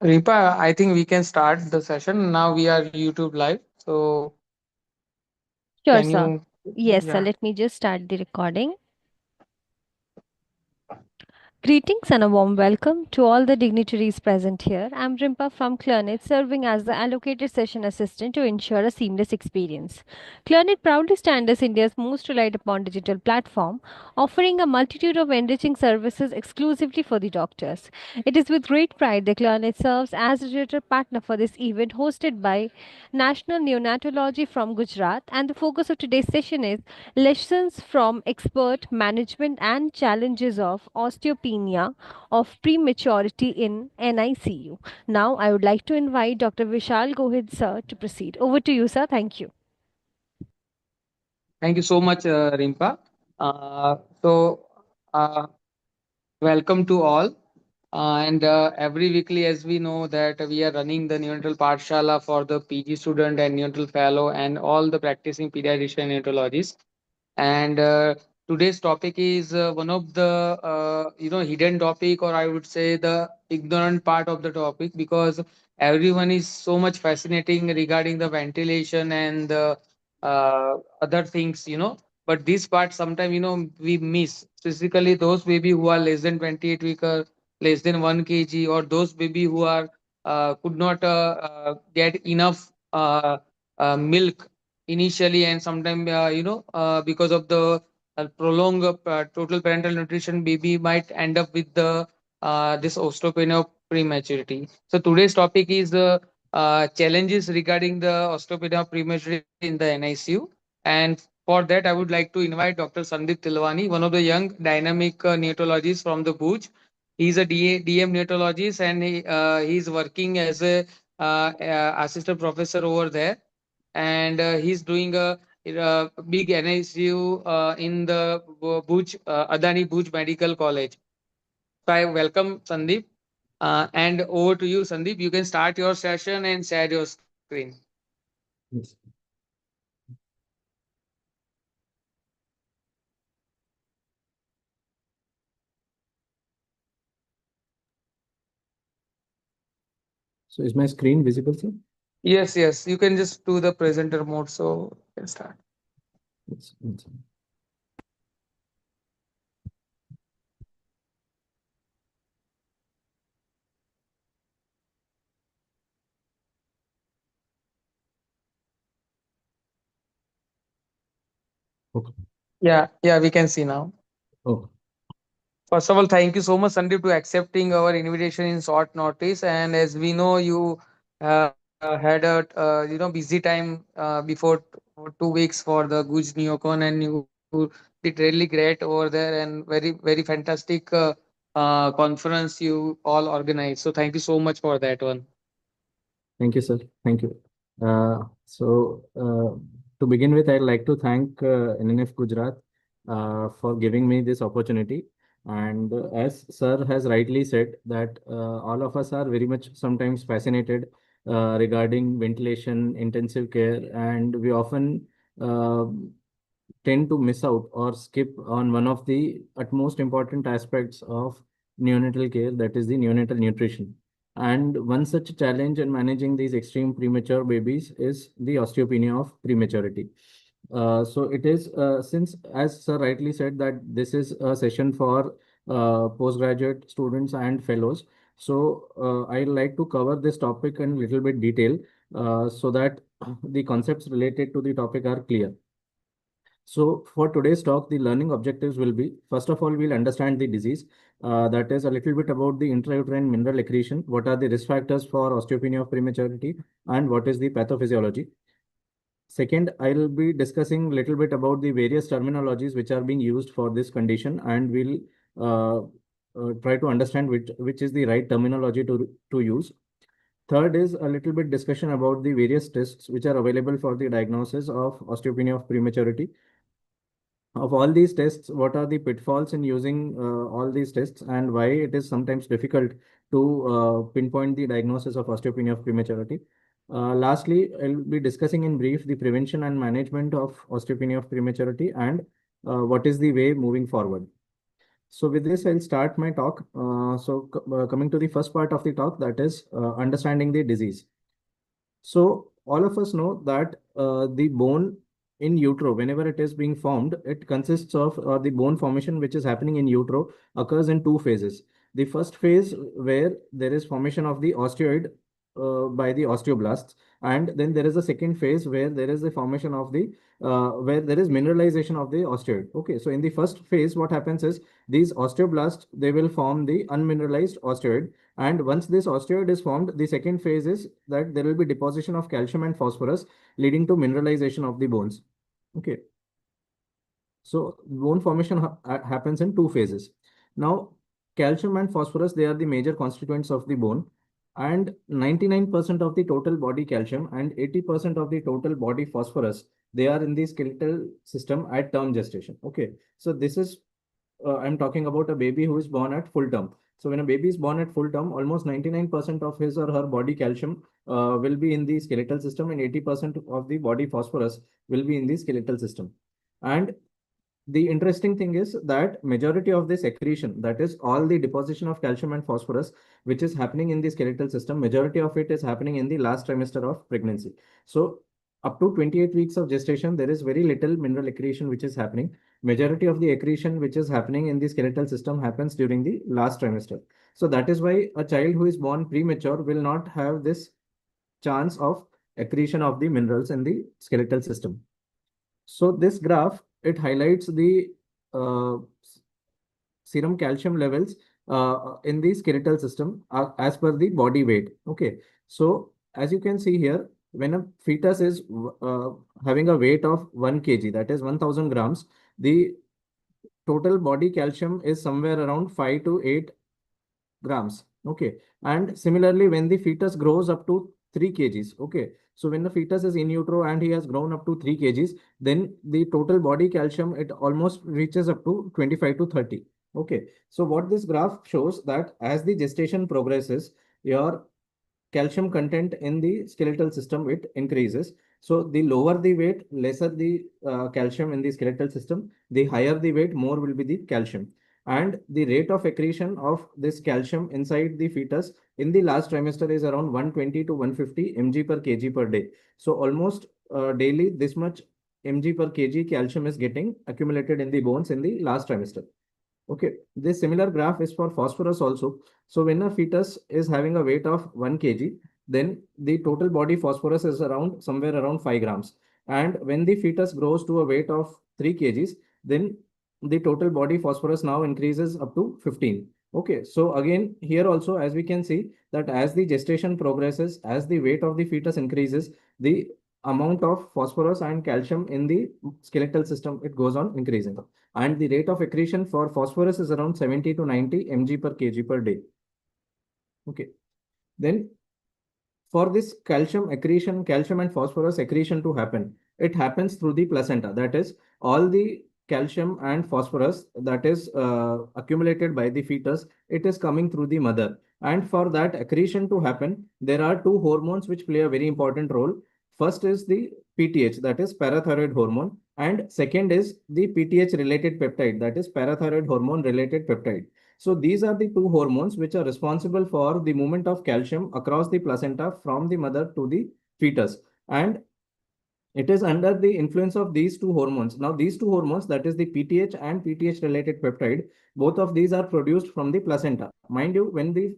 Ripa, I think we can start the session. Now we are YouTube live. So Sure, can sir. you, Yes, sir. yeah. Let me just start the recording. Greetings and a warm welcome to all the dignitaries present here. I'm Rimpa from Clernet, serving as the allocated session assistant to ensure a seamless experience. Clernet proudly stands as India's most relied upon digital platform, offering a multitude of enriching services exclusively for the doctors. It is with great pride that Clernet serves as a digital partner for this event hosted by National Neonatology from Gujarat, and the focus of today's session is lessons from expert management and challenges of osteopenia of prematurity in NICU. Now, I would like to invite Dr. Vishal Gohid, sir, to proceed. Over to you, sir. Thank you. Thank you so much, Rimpa. So welcome to all. And every weekly, as we know that we are running the neonatal Pathshala for the PG student and neonatal fellow and all the practicing pediatrician neonatologists. And today's topic is one of the hidden topic, or I would say the ignorant part of the topic, because everyone is so much fascinating regarding the ventilation and the other things, but this part sometimes we miss, specifically those baby who are less than 28 week or less than 1 kg, or those baby who are could not get enough milk initially, and sometimes because of the prolonged total parental nutrition, baby might end up with the this osteopenia of prematurity. So today's topic is the challenges regarding the osteopenia of prematurity in the NICU. And for that, I would like to invite Dr. Sandeep Tilwani, one of the young dynamic neonatologists from the Bhuj. He's a DM neonatologist, and he's working as a assistant professor over there, and he's doing a big NICU in the Bhuj, Adani Bhuj Medical College. So I welcome Sandeep, and over to you, Sandeep. You can start your session and share your screen. Yes. So is my screen visible, sir? Yes, yes, you can just do the presenter mode, so you can start. Yes. Yes. Okay. Yeah, yeah, we can see now. Oh, First of all, thank you so much, Sandeep, to accepting our invitation in short notice. And as we know, you had a busy time before 2 weeks for the Guj Neocon, and you did really great over there, and very fantastic conference you all organized. So thank you so much for that one. thank you, sir. Thank you. To begin with, I'd like to thank NNF Gujarat for giving me this opportunity. And as sir has rightly said, that all of us are very much sometimes fascinated regarding ventilation, intensive care, and we often uh, tend to miss out or skip on one of the utmost important aspects of neonatal care, that is the neonatal nutrition. And one such challenge in managing these extreme premature babies is the osteopenia of prematurity. So it is, since, as sir rightly said, that this is a session for postgraduate students and fellows. So I'd like to cover this topic in little bit detail so that the concepts related to the topic are clear. So for today's talk, the learning objectives will be, first of all, we'll understand the disease. That is a little bit about the intrauterine mineral accretion, what are the risk factors for osteopenia of prematurity, and what is the pathophysiology. Second, I'll be discussing a little bit about the various terminologies which are being used for this condition, and we'll try to understand which is the right terminology to use. Third is a little bit discussion about the various tests which are available for the diagnosis of osteopenia of prematurity. Of all these tests, what are the pitfalls in using all these tests, and why it is sometimes difficult to pinpoint the diagnosis of osteopenia of prematurity? Lastly, I'll be discussing in brief the prevention and management of osteopenia of prematurity, and what is the way moving forward. So with this, I'll start my talk. Coming to the first part of the talk, that is understanding the disease. So all of us know that the bone in utero, whenever it is being formed, it consists of the bone formation which is happening in utero occurs in two phases. The first phase where there is formation of the osteoid by the osteoblasts, and then there is a second phase where there is the formation of the where there is mineralization of the osteoid. Okay, so in the first phase, what happens is these osteoblasts, they will form the unmineralized osteoid, and once this osteoid is formed, the second phase is that there will be deposition of calcium and phosphorus, leading to mineralization of the bones. Okay. So bone formation happens in two phases. Now, calcium and phosphorus, they are the major constituents of the bone. And 99% of the total body calcium and 80% of the total body phosphorus, they are in the skeletal system at term gestation. Okay. So this is I'm talking about a baby who is born at full term. So when a baby is born at full term, almost 99% of his or her body calcium will be in the skeletal system, and 80% of the body phosphorus will be in the skeletal system. And the interesting thing is that majority of this secretion, that is all the deposition of calcium and phosphorus, which is happening in the skeletal system, majority of it is happening in the last trimester of pregnancy. So up to 28 weeks of gestation, there is very little mineral accretion which is happening. Majority of the accretion which is happening in the skeletal system happens during the last trimester. So that is why a child who is born premature will not have this chance of accretion of the minerals in the skeletal system. So this graph, it highlights the uh, serum calcium levels in the skeletal system as per the body weight. Okay, so as you can see here, when a fetus is having a weight of 1 kg, that is 1000 grams, the total body calcium is somewhere around 5 to 8 grams. Okay. And similarly, when the fetus grows up to 3 kgs, okay. So when the fetus is in utero and he has grown up to 3 kgs, then the total body calcium, it almost reaches up to 25 to 30. Okay. So what this graph shows that as the gestation progresses, your calcium content in the skeletal system, it increases. So the lower the weight, lesser the calcium in the skeletal system, the higher the weight, more will be the calcium. And the rate of accretion of this calcium inside the fetus in the last trimester is around 120 to 150 mg per kg per day. So almost daily this much mg per kg calcium is getting accumulated in the bones in the last trimester. Okay, this similar graph is for phosphorus also. So when a fetus is having a weight of 1 kg, then the total body phosphorus is around somewhere around 5 grams. And when the fetus grows to a weight of 3 kgs, then the total body phosphorus now increases up to 15. Okay, so again, here also, as we can see that as the gestation progresses, as the weight of the fetus increases, the amount of phosphorus and calcium in the skeletal system, it goes on increasing, and the rate of accretion for phosphorus is around 70 to 90 mg per kg per day. Okay. Then for this calcium accretion, calcium and phosphorus accretion to happen, it happens through the placenta. That is, all the calcium and phosphorus that is accumulated by the fetus, it is coming through the mother. And for that accretion to happen, there are two hormones which play a very important role. First is the PTH, that is parathyroid hormone, and second is the PTH related peptide, that is parathyroid hormone related peptide. So these are the two hormones which are responsible for the movement of calcium across the placenta from the mother to the fetus. And it is under the influence of these two hormones. Now, these two hormones, that is the PTH and PTH related peptide, both of these are produced from the placenta. Mind you, when the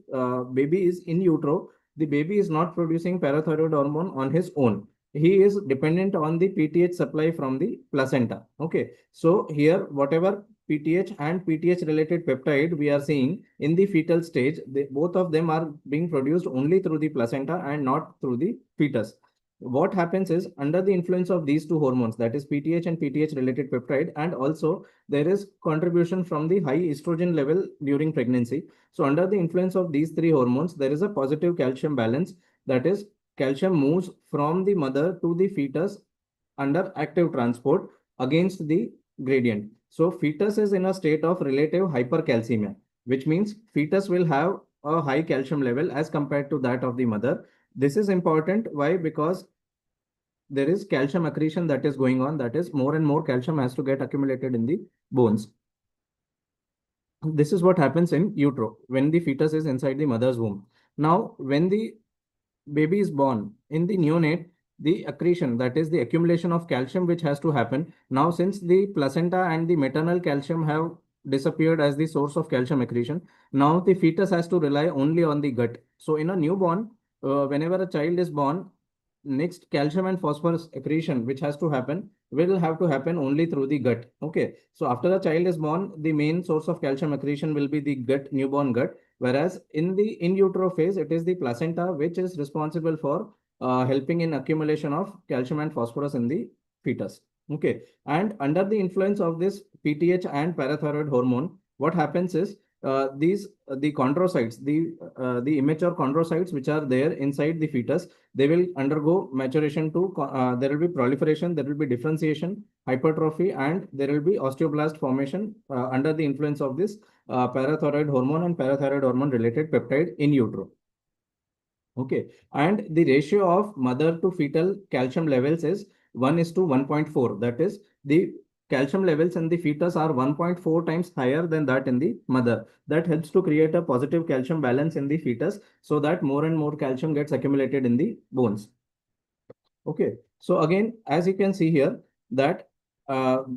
baby is in utero, the baby is not producing parathyroid hormone on his own. He is dependent on the PTH supply from the placenta. Okay. So here, whatever PTH and PTH related peptide we are seeing in the fetal stage, both of them are being produced only through the placenta and not through the fetus. What happens is under the influence of these two hormones, that is PTH and PTH related peptide, and also there is contribution from the high estrogen level during pregnancy. So under the influence of these three hormones, there is a positive calcium balance, that is calcium moves from the mother to the fetus under active transport against the gradient. So fetus is in a state of relative hypercalcemia, which means fetus will have a high calcium level as compared to that of the mother. This is important. Why? Because there is calcium accretion that is going on. That is, more and more calcium has to get accumulated in the bones. This is what happens in utero when the fetus is inside the mother's womb. Now, when the baby is born, in the neonate, the accretion, that is the accumulation of calcium, which has to happen. Now, since the placenta and the maternal calcium have disappeared as the source of calcium accretion, now the fetus has to rely only on the gut. So, in a newborn, whenever a child is born, next calcium and phosphorus accretion, which has to happen, will have to happen only through the gut. Okay. So, after the child is born, the main source of calcium accretion will be the gut, newborn gut. Whereas in the in utero phase, it is the placenta which is responsible for helping in accumulation of calcium and phosphorus in the fetus. Okay. And under the influence of this PTH and parathyroid hormone, what happens is the chondrocytes, the immature chondrocytes which are there inside the fetus, they will undergo maturation to there will be proliferation, there will be differentiation, hypertrophy, and there will be osteoblast formation under the influence of this parathyroid hormone and parathyroid hormone related peptide in utero. Okay. And the ratio of mother to fetal calcium levels is 1 is to 1.4. That is, the calcium levels in the fetus are 1.4 times higher than that in the mother. That helps to create a positive calcium balance in the fetus so that more and more calcium gets accumulated in the bones. Okay, so again, as you can see here, that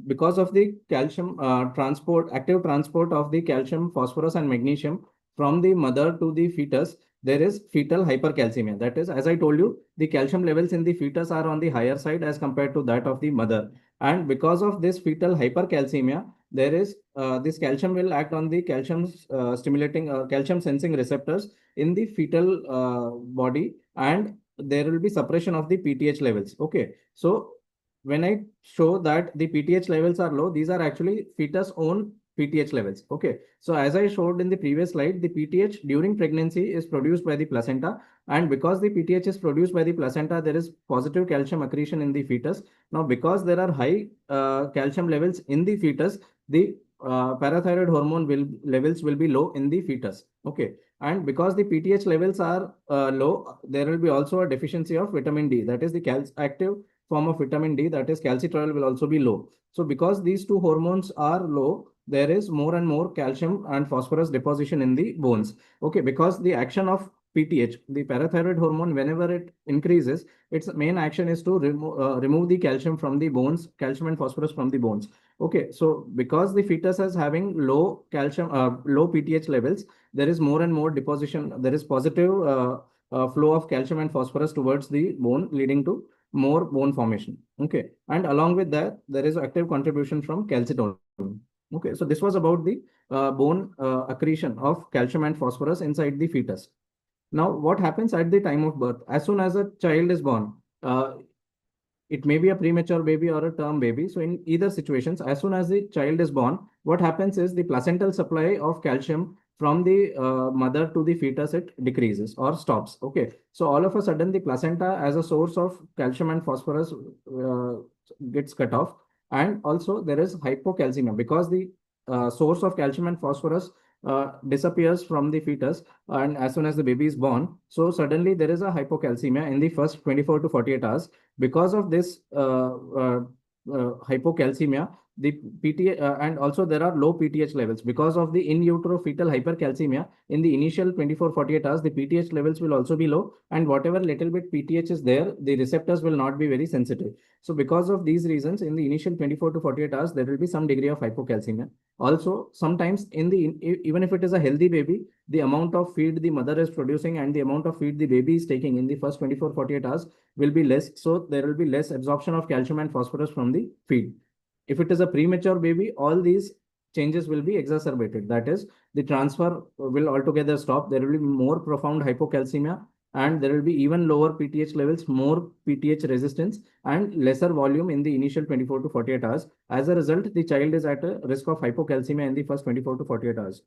because of the calcium transport, active transport of the calcium, phosphorus, and magnesium from the mother to the fetus, there is fetal hypercalcemia. That is, as I told you, the calcium levels in the fetus are on the higher side as compared to that of the mother. And because of this fetal hypercalcemia, there is this calcium will act on the calcium stimulating calcium sensing receptors in the fetal body, and there will be suppression of the PTH levels. Okay. So when I show that the PTH levels are low, these are actually fetus own PTH levels. Okay. So as I showed in the previous slide, the PTH during pregnancy is produced by the placenta. And because the PTH is produced by the placenta, there is positive calcium accretion in the fetus. Now, because there are high calcium levels in the fetus, the parathyroid hormone levels will be low in the fetus. Okay. And because the PTH levels are low, there will be also a deficiency of vitamin D. That is the active form of vitamin D, that is calcitriol, will also be low. So because these two hormones are low, there is more and more calcium and phosphorus deposition in the bones. Okay, because the action of PTH, the parathyroid hormone, whenever it increases, its main action is to remove the calcium from the bones, calcium and phosphorus from the bones. Okay, so because the fetus is having low calcium, low PTH levels, there is more and more deposition. There is positive flow of calcium and phosphorus towards the bone, leading to more bone formation. Okay. And along with that, there is active contribution from calcitonin. Okay. So this was about the bone accretion of calcium and phosphorus inside the fetus. Now, what happens at the time of birth? As soon as a child is born, it may be a premature baby or a term baby. So in either situations, as soon as the child is born, what happens is the placental supply of calcium from the mother to the fetus, it decreases or stops. Okay. So all of a sudden, the placenta as a source of calcium and phosphorus gets cut off. And also there is hypocalcemia because the source of calcium and phosphorus disappears from the fetus and as soon as the baby is born. So suddenly there is a hypocalcemia in the first 24 to 48 hours. Because of this hypocalcemia, the PTH and also there are low PTH levels because of the in utero fetal hypercalcemia. In the initial 24-48 hours, the PTH levels will also be low, and whatever little bit PTH is there, the receptors will not be very sensitive. So because of these reasons, in the initial 24 to 48 hours, there will be some degree of hypocalcemia. Also, sometimes in the even if it is a healthy baby, the amount of feed the mother is producing and the amount of feed the baby is taking in the first 24-48 hours will be less. So there will be less absorption of calcium and phosphorus from the feed. If it is a premature baby, all these changes will be exacerbated. That is, the transfer will altogether stop. There will be more profound hypocalcemia and there will be even lower PTH levels, more PTH resistance, and lesser volume in the initial 24 to 48 hours. As a result, the child is at a risk of hypocalcemia in the first 24 to 48 hours.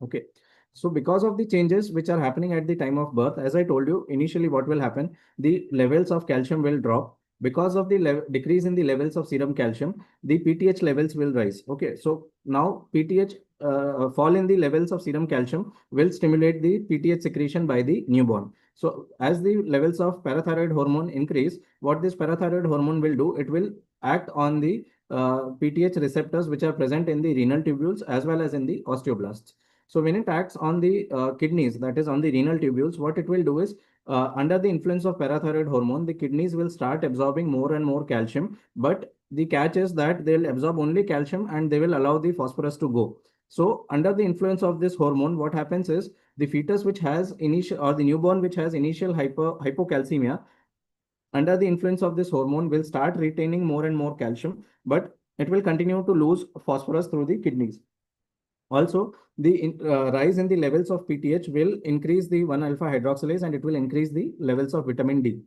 Okay. So because of the changes which are happening at the time of birth, as I told you, initially what will happen, the levels of calcium will drop. Because of the decrease in the levels of serum calcium, the PTH levels will rise. Okay. So now PTH fall in the levels of serum calcium will stimulate the PTH secretion by the newborn. So as the levels of parathyroid hormone increase, what this parathyroid hormone will do, it will act on the PTH receptors which are present in the renal tubules as well as in the osteoblasts. So when it acts on the kidneys, that is on the renal tubules, what it will do is under the influence of parathyroid hormone, the kidneys will start absorbing more and more calcium. But the catch is that they'll absorb only calcium and they will allow the phosphorus to go. So under the influence of this hormone, what happens is the fetus which has initial or the newborn which has initial hypocalcemia under the influence of this hormone will start retaining more and more calcium, but it will continue to lose phosphorus through the kidneys. Also, the rise in the levels of PTH will increase the 1 alpha hydroxylase and it will increase the levels of vitamin D.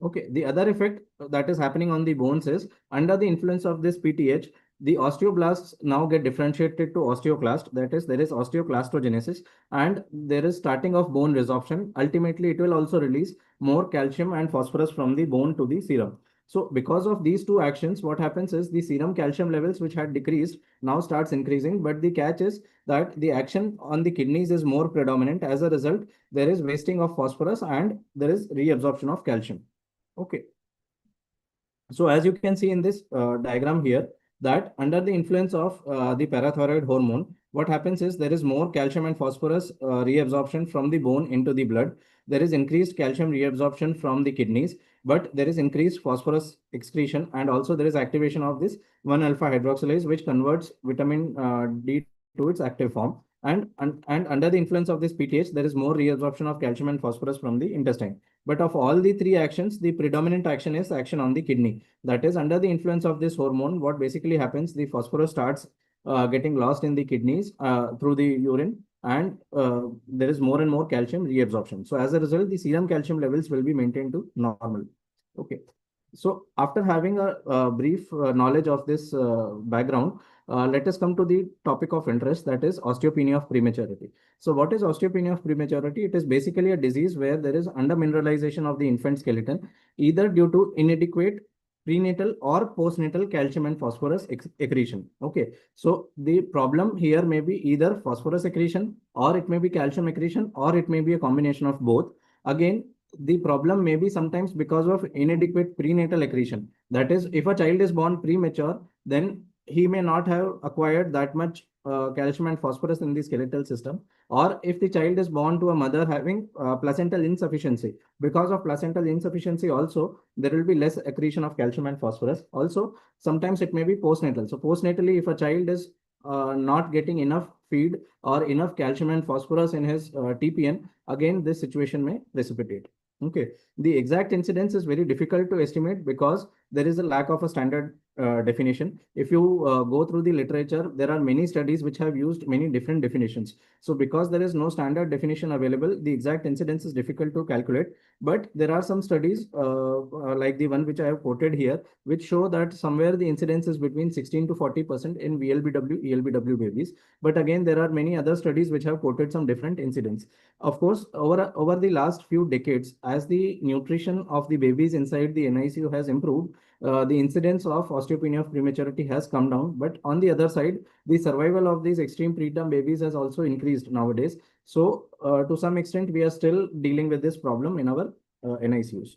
Okay, the other effect that is happening on the bones is under the influence of this PTH, the osteoblasts now get differentiated to osteoclast. That is, there is osteoclastogenesis and there is starting of bone resorption. Ultimately, it will also release more calcium and phosphorus from the bone to the serum. So because of these two actions, what happens is the serum calcium levels, which had decreased, now starts increasing. But the catch is that the action on the kidneys is more predominant. As a result, there is wasting of phosphorus and there is reabsorption of calcium. Okay. So as you can see in this diagram here, that under the influence of the parathyroid hormone, what happens is there is more calcium and phosphorus reabsorption from the bone into the blood. There is increased calcium reabsorption from the kidneys, but there is increased phosphorus excretion, and also there is activation of this 1 alpha hydroxylase, which converts vitamin D to its active form. And under the influence of this PTH, there is more reabsorption of calcium and phosphorus from the intestine. But of all the three actions, the predominant action is action on the kidney. That is, under the influence of this hormone, what basically happens, the phosphorus starts getting lost in the kidneys through the urine, and there is more and more calcium reabsorption. So as a result, the serum calcium levels will be maintained to normal. Okay. So after having a brief knowledge of this background, let us come to the topic of interest, that is osteopenia of prematurity. So what is osteopenia of prematurity? It is basically a disease where there is undermineralization of the infant skeleton, either due to inadequate prenatal or postnatal calcium and phosphorus accretion. Okay, so the problem here may be either phosphorus accretion, or it may be calcium accretion, or it may be a combination of both. Again, the problem may be sometimes because of inadequate prenatal accretion. That is, if a child is born premature, then he may not have acquired that much calcium and phosphorus in the skeletal system. Or if the child is born to a mother having placental insufficiency, because of placental insufficiency also, there will be less accretion of calcium and phosphorus. Also, sometimes it may be postnatal. So postnatally, if a child is not getting enough feed or enough calcium and phosphorus in his TPN, again, this situation may precipitate. Okay, the exact incidence is very difficult to estimate because there is a lack of a standard definition. If you go through the literature, there are many studies which have used many different definitions. So because there is no standard definition available, the exact incidence is difficult to calculate. But there are some studies like the one which I have quoted here, which show that somewhere the incidence is between 16 to 40% in VLBW, ELBW babies. But again, there are many other studies which have quoted some different incidence. Of course, over the last few decades, as the nutrition of the babies inside the NICU has improved, the incidence of osteopenia of prematurity has come down. But on the other side, the survival of these extreme preterm babies has also increased nowadays. So to some extent, we are still dealing with this problem in our NICUs.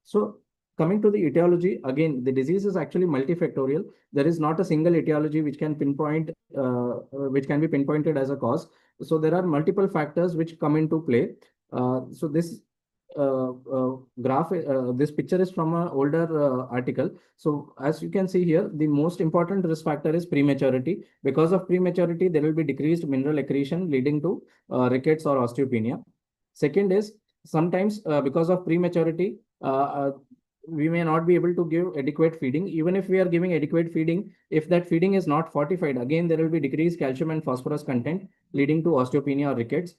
So coming to the etiology, again, the disease is actually multifactorial. There is not a single etiology which can which can be pinpointed as a cause. So there are multiple factors which come into play. So this this picture is from an older article. So as you can see here, the most important risk factor is prematurity. Because of prematurity, there will be decreased mineral accretion leading to rickets or osteopenia. Second is sometimes because of prematurity, we may not be able to give adequate feeding. Even if we are giving adequate feeding, if that feeding is not fortified, again, there will be decreased calcium and phosphorus content leading to osteopenia or rickets.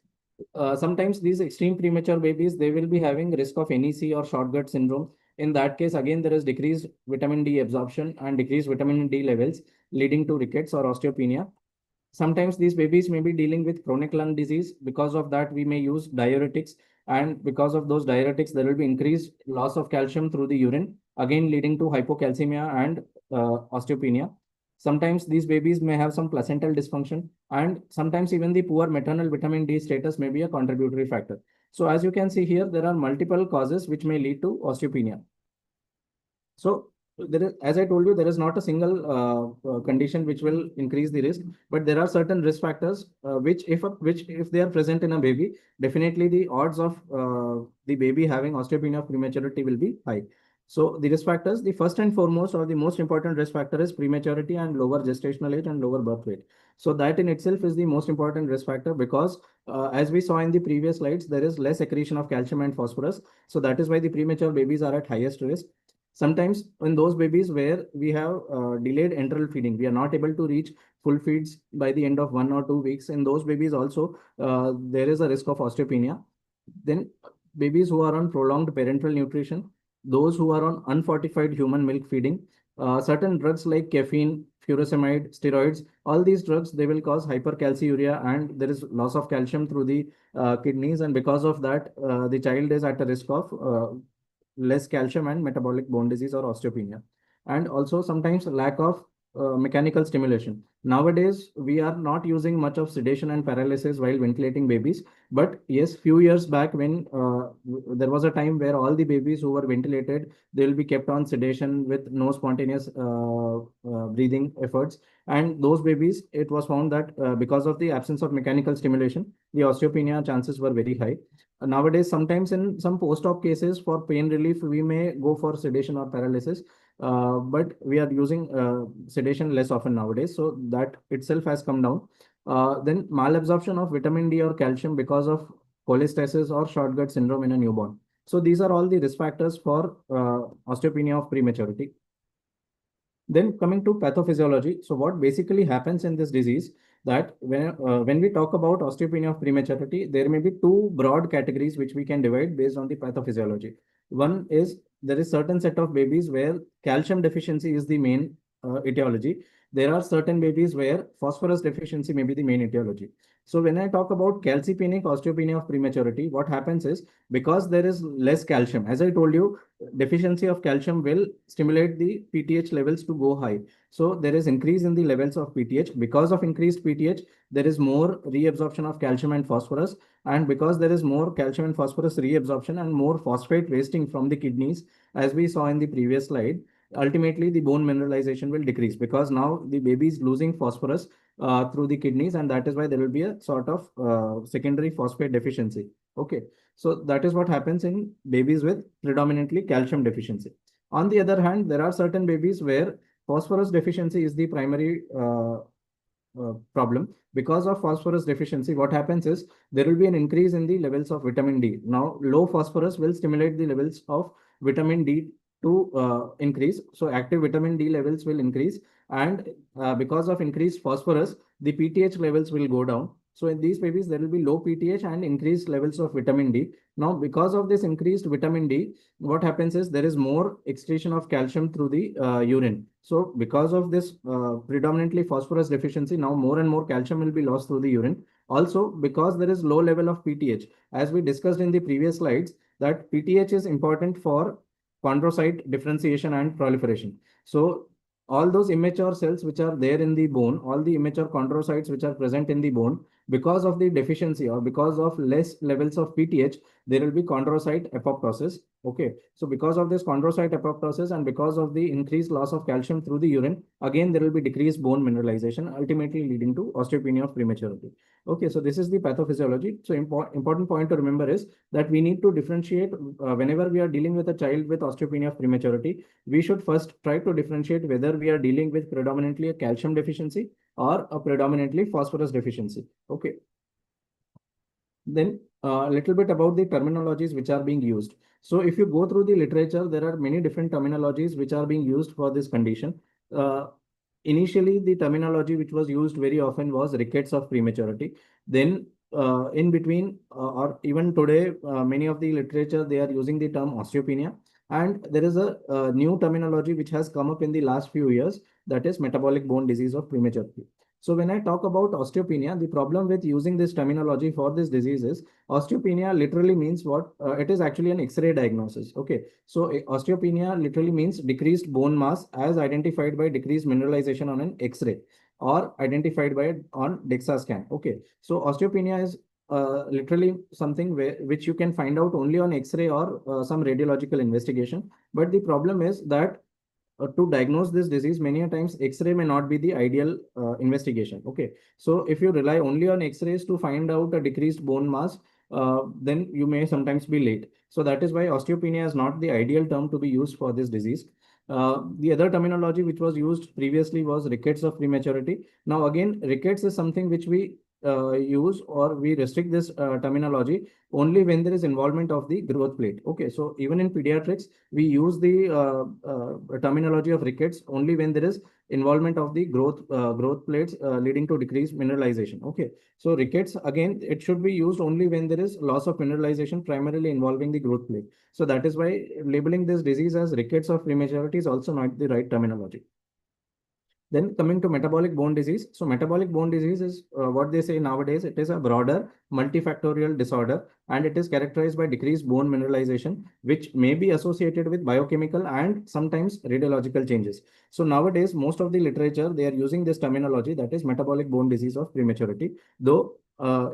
Sometimes these extreme premature babies, they will be having risk of NEC or short gut syndrome. In that case, again, there is decreased vitamin D absorption and decreased vitamin D levels leading to rickets or osteopenia. Sometimes these babies may be dealing with chronic lung disease. Because of that, we may use diuretics. And because of those diuretics, there will be increased loss of calcium through the urine, again leading to hypocalcemia and osteopenia. Sometimes these babies may have some placental dysfunction, and sometimes even the poor maternal vitamin D status may be a contributory factor. So as you can see here, there are multiple causes which may lead to osteopenia. So There is, as I told you, there is not a single condition which will increase the risk, but there are certain risk factors which if they are present in a baby, definitely the odds of the baby having osteopenia of prematurity will be high. So the risk factors, the first and foremost or the most important risk factor is prematurity and lower gestational age and lower birth weight. So that in itself is the most important risk factor because as we saw in the previous slides, there is less accretion of calcium and phosphorus. So that is why the premature babies are at highest risk. Sometimes in those babies where we have delayed enteral feeding, we are not able to reach full feeds by the end of 1 or 2 weeks. In those babies also, there is a risk of osteopenia. Then babies who are on prolonged parenteral nutrition, those who are on unfortified human milk feeding, certain drugs like caffeine, furosemide, steroids, all these drugs, they will cause hypercalciuria and there is loss of calcium through the kidneys. And because of that, the child is at a risk of less calcium and metabolic bone disease or osteopenia. And also sometimes lack of mechanical stimulation. Nowadays, we are not using much of sedation and paralysis while ventilating babies. But yes, few years back when there was a time where all the babies who were ventilated, they will be kept on sedation with no spontaneous breathing efforts. And those babies, it was found that because of the absence of mechanical stimulation, the osteopenia chances were very high. Nowadays, sometimes in some post-op cases for pain relief, we may go for sedation or paralysis, but we are using sedation less often nowadays. So that itself has come down. Then malabsorption of vitamin D or calcium because of cholestasis or short gut syndrome in a newborn. So these are all the risk factors for osteopenia of prematurity. Then coming to pathophysiology. So what basically happens in this disease that when we talk about osteopenia of prematurity, there may be two broad categories which we can divide based on the pathophysiology. One is there is certain set of babies where calcium deficiency is the main etiology. There are certain babies where phosphorus deficiency may be the main etiology. So when I talk about calcipenic osteopenia of prematurity, what happens is because there is less calcium, as I told you, deficiency of calcium will stimulate the PTH levels to go high. So there is increase in the levels of PTH. Because of increased PTH, there is more reabsorption of calcium and phosphorus. And because there is more calcium and phosphorus reabsorption and more phosphate wasting from the kidneys, as we saw in the previous slide, ultimately the bone mineralization will decrease because now the baby is losing phosphorus through the kidneys, and that is why there will be a sort of secondary phosphate deficiency. Okay. So that is what happens in babies with predominantly calcium deficiency. On the other hand, there are certain babies where phosphorus deficiency is the primary problem. Because of phosphorus deficiency, what happens is there will be an increase in the levels of vitamin D. Now, low phosphorus will stimulate the levels of vitamin D to increase. So active vitamin D levels will increase. And because of increased phosphorus, the PTH levels will go down. So in these babies, there will be low PTH and increased levels of vitamin D. Now, because of this increased vitamin D, what happens is there is more excretion of calcium through the urine. So because of this predominantly phosphorus deficiency, now more and more calcium will be lost through the urine. Also, because there is low level of PTH, as we discussed in the previous slides, that PTH is important for chondrocyte differentiation and proliferation. So all those immature cells which are there in the bone, all the immature chondrocytes which are present in the bone, because of the deficiency or because of less levels of PTH, there will be chondrocyte apoptosis. Okay. So because of this chondrocyte apoptosis and because of the increased loss of calcium through the urine, again, there will be decreased bone mineralization, ultimately leading to osteopenia of prematurity. Okay. So this is the pathophysiology. So important point to remember is that we need to differentiate whenever we are dealing with a child with osteopenia of prematurity, we should first try to differentiate whether we are dealing with predominantly a calcium deficiency or a predominantly phosphorus deficiency. Okay. Then a little bit about the terminologies which are being used. So if you go through the literature, there are many different terminologies which are being used for this condition. Uh, Initially, the terminology which was used very often was rickets of prematurity. Then in between, or even today, many of the literature, they are using the term osteopenia. And there is a new terminology which has come up in the last few years, that is metabolic bone disease of prematurity. So when I talk about osteopenia, the problem with using this terminology for this disease is osteopenia literally means what? It is actually an X-ray diagnosis. Okay. So osteopenia literally means decreased bone mass as identified by decreased mineralization on an X-ray or identified by on DEXA scan. Okay. So osteopenia is literally something which you can find out only on X-ray or some radiological investigation. But the problem is that to diagnose this disease, many a times X-ray may not be the ideal investigation. Okay, so if you rely only on X-rays to find out a decreased bone mass, then you may sometimes be late. So that is why osteopenia is not the ideal term to be used for this disease. The other terminology which was used previously was rickets of prematurity. Now again, rickets is something which we use, or we restrict this terminology only when there is involvement of the growth plate. Okay, so even in pediatrics, we use the terminology of rickets only when there is involvement of the growth plates leading to decreased mineralization. Okay, so rickets, again, it should be used only when there is loss of mineralization primarily involving the growth plate. So that is why labeling this disease as rickets of prematurity is also not the right terminology. Then coming to metabolic bone disease. So metabolic bone disease is what they say nowadays. It is a broader multifactorial disorder, and it is characterized by decreased bone mineralization, which may be associated with biochemical and sometimes radiological changes. So nowadays, most of the literature, they are using this terminology, that is metabolic bone disease of prematurity. Though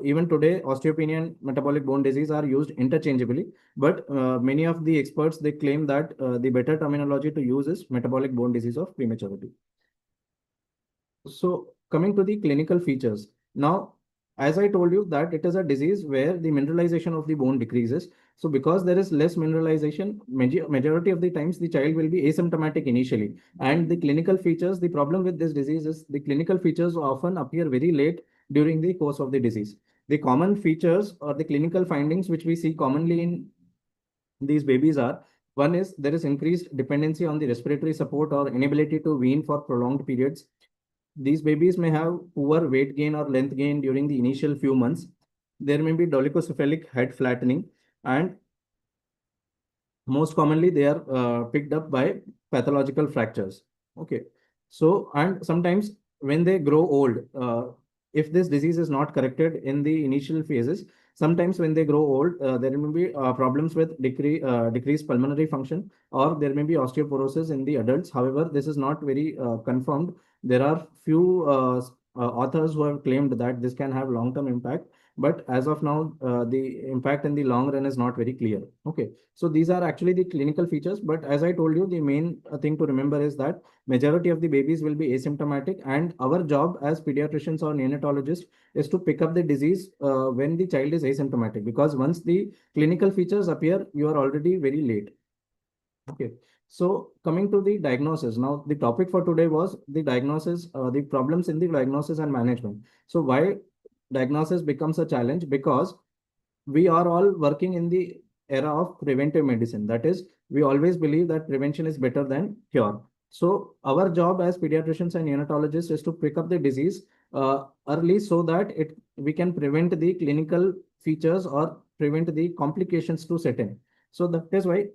even today, osteopenia and metabolic bone disease are used interchangeably, but many of the experts, they claim that the better terminology to use is metabolic bone disease of prematurity. So coming to the clinical features. Now, as I told you that it is a disease where the mineralization of the bone decreases. So because there is less mineralization, majority of the times the child will be asymptomatic initially. And the clinical features, the problem with this disease is the clinical features often appear very late during the course of the disease. The common features or the clinical findings which we see commonly in these babies are: one is there is increased dependency on the respiratory support or inability to wean for prolonged periods. These babies may have poor weight gain or length gain during the initial few months. There may be dolichocephalic head flattening, and most commonly they are picked up by pathological fractures. Okay, so and sometimes when they grow old, if this disease is not corrected in the initial phases, sometimes when they grow old, there may be problems with decreased pulmonary function, or there may be osteoporosis in the adults. However, this is not very confirmed. There are few authors who have claimed that this can have long-term impact, but as of now, the impact in the long run is not very clear. Okay, so these are actually the clinical features. But as I told you, the main thing to remember is that majority of the babies will be asymptomatic, and our job as pediatricians or neonatologists is to pick up the disease when the child is asymptomatic, because once the clinical features appear, you are already very late. Okay, so coming to the diagnosis. Now, the topic for today was the diagnosis, the problems in the diagnosis and management. So why diagnosis becomes a challenge? Because we are all working in the era of preventive medicine. That is, we always believe that prevention is better than cure. So our job as pediatricians and neonatologists is to pick up the disease early, so that we can prevent the clinical features or prevent the complications to set in. So that is why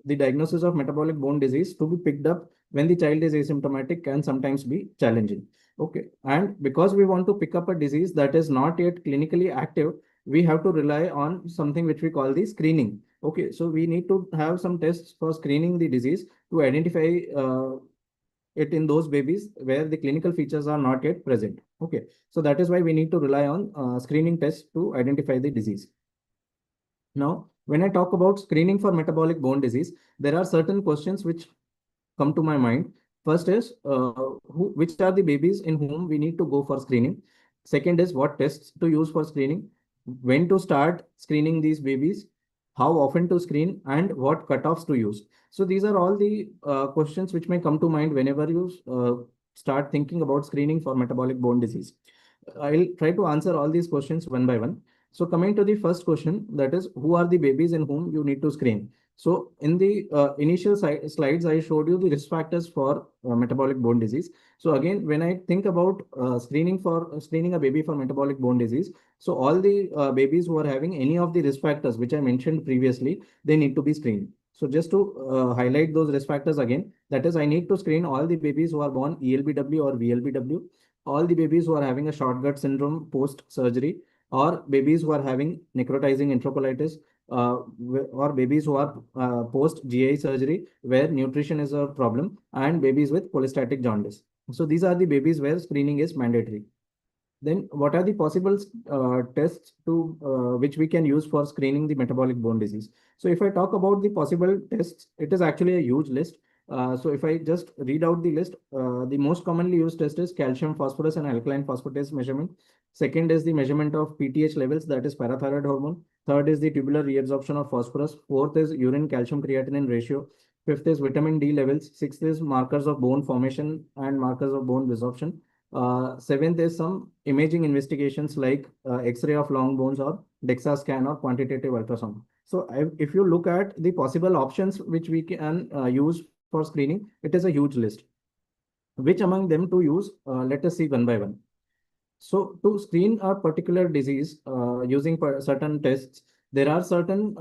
the diagnosis of metabolic bone disease to be picked up when the child is asymptomatic can sometimes be challenging. Okay, and because we want to pick up a disease that is not yet clinically active, we have to rely on something which we call the screening. Okay, so we need to have some tests for screening the disease to identify it in those babies where the clinical features are not yet present. Okay, so that is why we need to rely on screening tests to identify the disease. Now, when I talk about screening for metabolic bone disease, there are certain questions which come to my mind. First is which are the babies in whom we need to go for screening. Second is what tests to use for screening, when to start screening these babies, how often to screen, and what cutoffs to use. So these are all the questions which may come to mind whenever you start thinking about screening for metabolic bone disease. I'll try to answer all these questions one by one. So coming to the first question, that is, who are the babies in whom you need to screen? So in the initial slides, I showed you the risk factors for metabolic bone disease. So again, when I think about screening a baby for metabolic bone disease, so all the babies who are having any of the risk factors which I mentioned previously, they need to be screened. So just to highlight those risk factors again, that is, I need to screen all the babies who are born ELBW or VLBW, all the babies who are having a short gut syndrome post surgery, or babies who are having necrotizing enterocolitis, or babies who are post GI surgery where nutrition is a problem, and babies with cholestatic jaundice. So these are the babies where screening is mandatory. Then what are the possible tests to which we can use for screening the metabolic bone disease? So if I talk about the possible tests, it is actually a huge list. So if I just read out the list, the most commonly used test is calcium, phosphorus, and alkaline phosphatase measurement. Second is the measurement of PTH levels, that is parathyroid hormone. Third is the tubular reabsorption of phosphorus. Fourth is urine calcium creatinine ratio. Fifth is vitamin D levels. Sixth is markers of bone formation and markers of bone resorption. Seventh is some imaging investigations like X-ray of long bones or DEXA scan or quantitative ultrasound. So if you look at the possible options which we can use for screening, it is a huge list. Which among them to use? Let us see one by one. So to screen a particular disease using certain tests, there are certain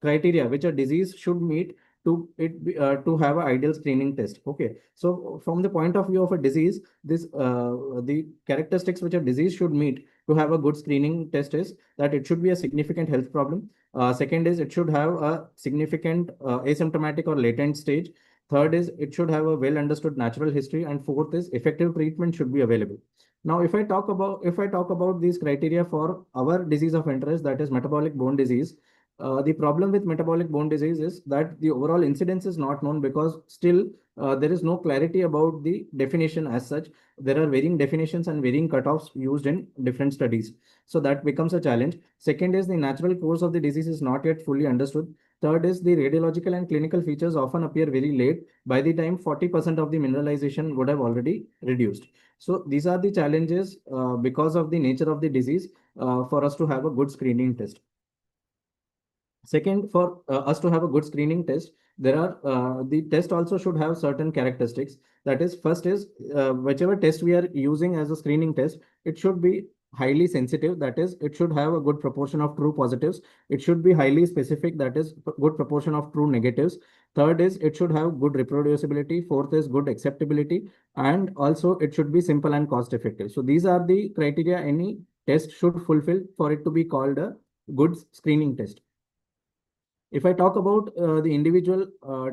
criteria which a disease should meet to have an ideal screening test. Okay, so from the point of view of a disease, this the characteristics which a disease should meet to have a good screening test is that it should be a significant health problem. Second is it should have a significant asymptomatic or latent stage. Third is it should have a well understood natural history, and fourth is effective treatment should be available. Now, if I talk about these criteria for our disease of interest, that is metabolic bone disease, the problem with metabolic bone disease is that the overall incidence is not known because still there is no clarity about the definition as such. There are varying definitions and varying cutoffs used in different studies. So that becomes a challenge. Second is the natural course of the disease is not yet fully understood. Third is the radiological and clinical features often appear very late. By the time 40% of the mineralization would have already reduced. So these are the challenges because of the nature of the disease for us to have a good screening test. Second, for us to have a good screening test, the test also should have certain characteristics. That is, first is whichever test we are using as a screening test, it should be highly sensitive. That is, it should have a good proportion of true positives. It should be highly specific. That is, good proportion of true negatives. Third is it should have good reproducibility. Fourth is good acceptability, and also it should be simple and cost effective. So these are the criteria any test should fulfill for it to be called a good screening test. If I talk about the individual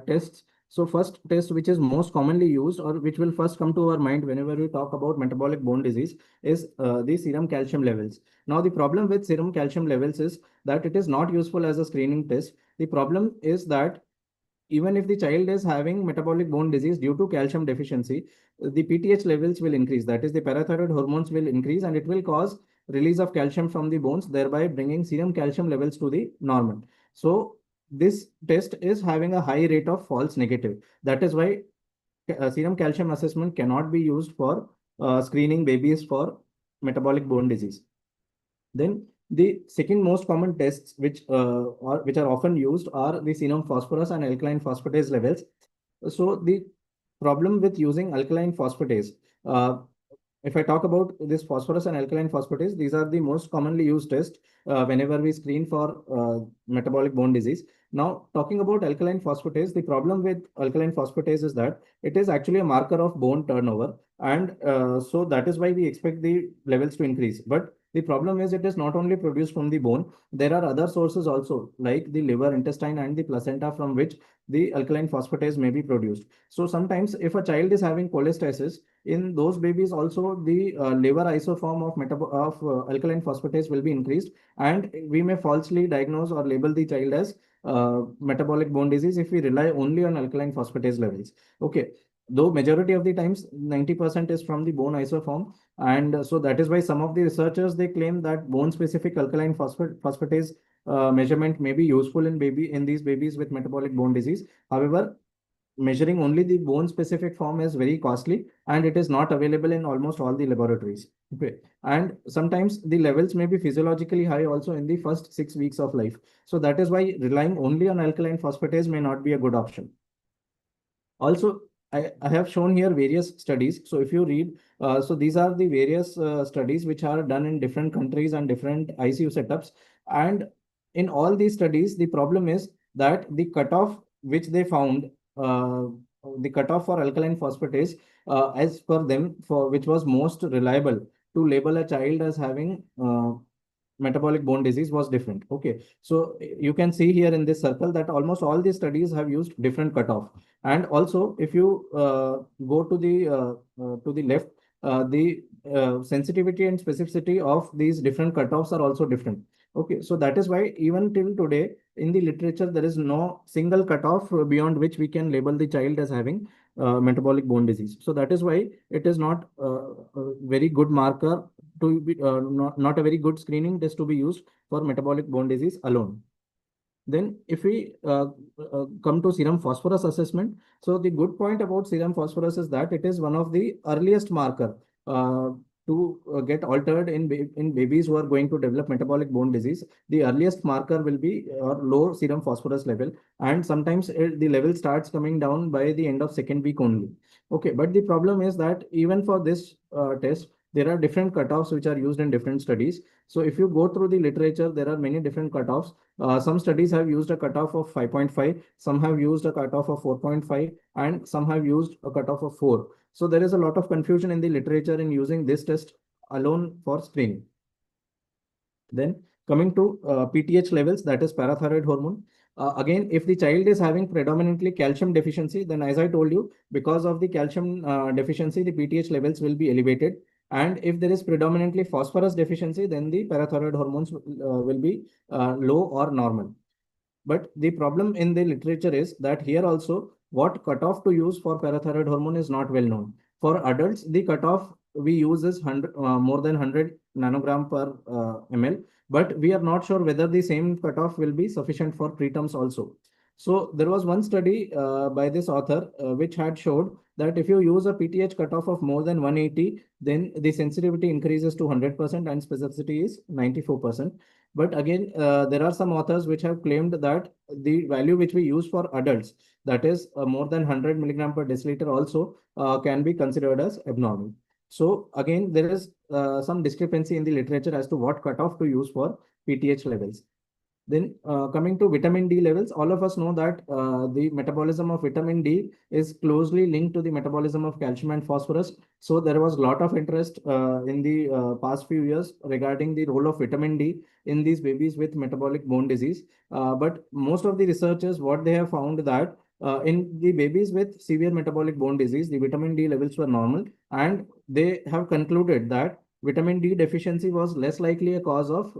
tests, so first test which is most commonly used or which will first come to our mind whenever we talk about metabolic bone disease is the serum calcium levels. Now the problem with serum calcium levels is that it is not useful as a screening test. The problem is that even if the child is having metabolic bone disease due to calcium deficiency, the PTH levels will increase. That is, the parathyroid hormones will increase and it will cause release of calcium from the bones, thereby bringing serum calcium levels to the normal. So this test is having a high rate of false negative. That is why serum calcium assessment cannot be used for screening babies for metabolic bone disease. Then the second most common tests which are often used are the serum phosphorus and alkaline phosphatase levels. So the problem with using alkaline phosphatase, uh, if I talk about this phosphorus and alkaline phosphatase, these are the most commonly used tests whenever we screen for metabolic bone disease. Now, talking about alkaline phosphatase, the problem with alkaline phosphatase is that it is actually a marker of bone turnover. And so that is why we expect the levels to increase. But the problem is it is not only produced from the bone, there are other sources also, like the liver, intestine, and the placenta from which the alkaline phosphatase may be produced. So sometimes if a child is having cholestasis, in those babies also the liver isoform of alkaline phosphatase will be increased, and we may falsely diagnose or label the child as metabolic bone disease if we rely only on alkaline phosphatase levels. Okay, though majority of the times 90% is from the bone isoform, and so that is why some of the researchers they claim that bone specific alkaline phosphatase measurement may be useful in these babies with metabolic bone disease. However, measuring only the bone specific form is very costly and it is not available in almost all the laboratories. Okay. And sometimes the levels may be physiologically high also in the first 6 weeks of life. So that is why relying only on alkaline phosphatase may not be a good option. Also, I have shown here various studies. So if you read, so these are the various studies which are done in different countries and different ICU setups. And in all these studies, the problem is that the cutoff which they found, the cutoff for alkaline phosphatase, as per them, for which was most reliable to label a child as having metabolic bone disease was different. Okay, so you can see here in this circle that almost all these studies have used different cutoff. And also, if you go to the left, the sensitivity and specificity of these different cutoffs are also different. Okay, so that is why even till today in the literature there is no single cutoff beyond which we can label the child as having metabolic bone disease. So that is why it is not a very good marker to be not a very good screening test to be used for metabolic bone disease alone. Then if we come to serum phosphorus assessment, so the good point about serum phosphorus is that it is one of the earliest marker uh, to get altered in babies who are going to develop metabolic bone disease. The earliest marker will be low serum phosphorus level, and sometimes the level starts coming down by the end of second week only. Okay, but the problem is that even for this test, there are different cutoffs which are used in different studies. So if you go through the literature, there are many different cutoffs. Some studies have used a cutoff of 5.5, some have used a cutoff of 4.5, and some have used a cutoff of 4. So there is a lot of confusion in the literature in using this test alone for screening. Then coming to PTH levels, that is parathyroid hormone. Again, if the child is having predominantly calcium deficiency, then as I told you, because of the calcium deficiency, the PTH levels will be elevated. And if there is predominantly phosphorus deficiency, then the parathyroid hormones will be low or normal. But the problem in the literature is that here also, what cutoff to use for parathyroid hormone is not well known. For adults, the cutoff we use is 100, more than 100 nanogram per ml, but we are not sure whether the same cutoff will be sufficient for preterms also. So there was one study by this author which had showed that if you use a PTH cutoff of more than 180, then the sensitivity increases to 100% and specificity is 94%. But again, there are some authors which have claimed that the value which we use for adults, that is more than 100 milligram per deciliter also can be considered as abnormal. So again, there is some discrepancy in the literature as to what cutoff to use for PTH levels. Then coming to vitamin D levels, all of us know that the metabolism of vitamin D is closely linked to the metabolism of calcium and phosphorus. So there was a lot of interest in the past few years regarding the role of vitamin D in these babies with metabolic bone disease. But most of the researchers, what they have found that in the babies with severe metabolic bone disease, the vitamin D levels were normal, and they have concluded that vitamin D deficiency was less likely a cause of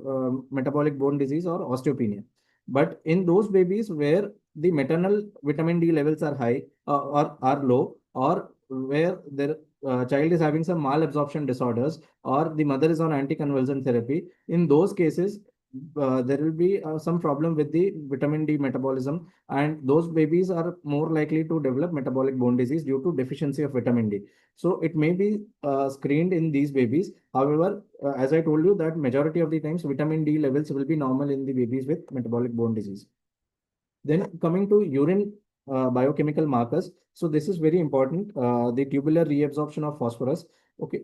metabolic bone disease or osteopenia. But in those babies where the maternal vitamin D levels are high or are low, or where their child is having some malabsorption disorders, or the mother is on anticonvulsant therapy, in those cases, there will be some problem with the vitamin D metabolism, and those babies are more likely to develop metabolic bone disease due to deficiency of vitamin D. So it may be screened in these babies. However, as I told you that majority of the times vitamin D levels will be normal in the babies with metabolic bone disease. Then coming to urine biochemical markers. So this is very important. The tubular reabsorption of phosphorus. Okay,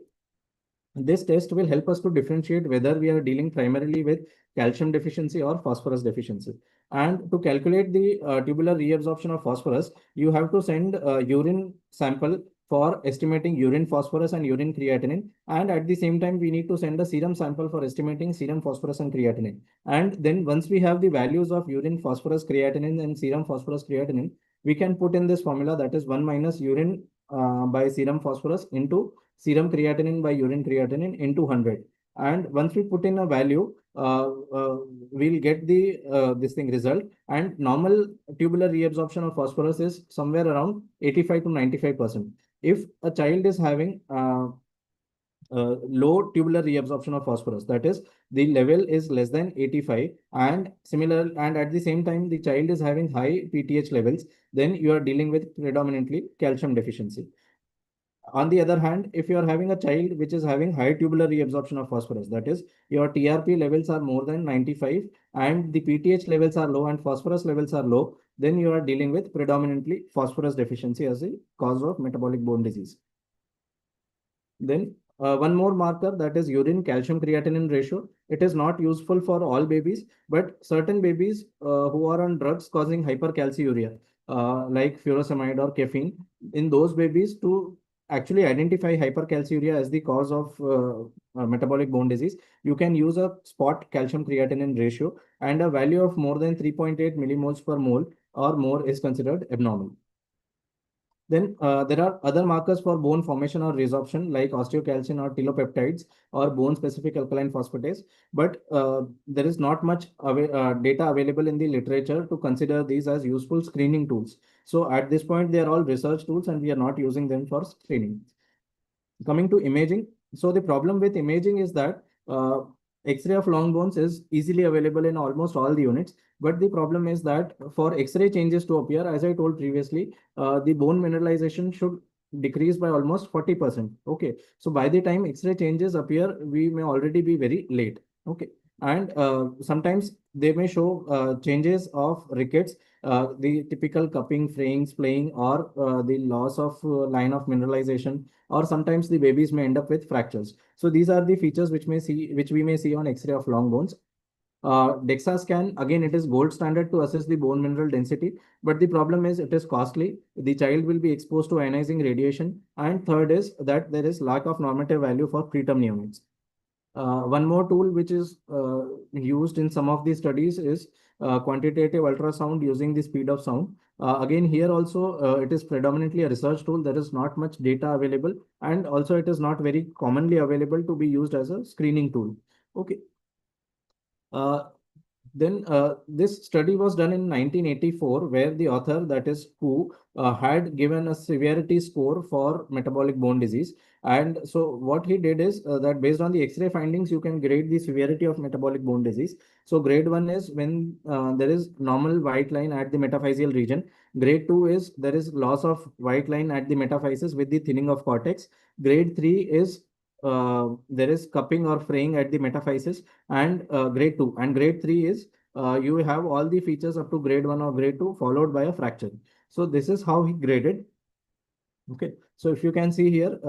this test will help us to differentiate whether we are dealing primarily with calcium deficiency or phosphorus deficiency. And to calculate the tubular reabsorption of phosphorus, you have to send a urine sample for estimating urine phosphorus and urine creatinine. And at the same time, we need to send a serum sample for estimating serum phosphorus and creatinine. And then once we have the values of urine phosphorus creatinine and serum phosphorus creatinine, we can put in this formula, that is 1 minus urine by serum phosphorus into serum creatinine by urine creatinine into 100. And once we put in a value, we'll get the this thing result. And normal tubular reabsorption of phosphorus is somewhere around 85 to 95%. If a child is having low tubular reabsorption of phosphorus, that is the level is less than 85, and similar, and at the same time the child is having high PTH levels, then you are dealing with predominantly calcium deficiency. On the other hand, if you are having a child which is having high tubular reabsorption of phosphorus, that is your TRP levels are more than 95 and the PTH levels are low and phosphorus levels are low, then you are dealing with predominantly phosphorus deficiency as a cause of metabolic bone disease. Then one more marker, that is urine calcium creatinine ratio. It is not useful for all babies, but certain babies who are on drugs causing hypercalciuria, like furosemide or caffeine, in those babies, to actually identify hypercalciuria as the cause of metabolic bone disease, you can use a spot calcium creatinine ratio, and a value of more than 3.8 millimoles per mole or more is considered abnormal. Then there are other markers for bone formation or resorption like osteocalcin or telopeptides or bone specific alkaline phosphatase. But there is not much data available in the literature to consider these as useful screening tools. So at this point, they are all research tools and we are not using them for screening. Coming to imaging, so the problem with imaging is that X-ray of long bones is easily available in almost all the units. But the problem is that for X-ray changes to appear, as I told previously, the bone mineralization should decrease by almost 40%. Okay. So by the time X-ray changes appear, we may already be very late. Okay. And sometimes they may show changes of rickets, the typical cupping, fraying, splaying, or the loss of line of mineralization, or sometimes the babies may end up with fractures. So these are the features which we may see on X-ray of long bones. DEXA scan, again, it is gold standard to assess the bone mineral density, but the problem is it is costly. The child will be exposed to ionizing radiation. And third is that there is lack of normative value for preterm neonates. One more tool which is used in some of these studies is quantitative ultrasound using the speed of sound. Again, here also it is predominantly a research tool. There is not much data available, and also it is not very commonly available to be used as a screening tool. Okay. Uh, then this study was done in 1984, where the author, that is Ku, had given a severity score for metabolic bone disease. And so what he did is that based on the X-ray findings, you can grade the severity of metabolic bone disease. So grade 1 is when there is normal white line at the metaphyseal region. Grade 2 is there is loss of white line at the metaphysis with the thinning of cortex. Grade 3 is there is cupping or fraying at the metaphysis, and grade 2. And grade 3 is you have all the features up to grade 1 or grade 2 followed by a fracture. So this is how he graded. Okay, so if you can see here,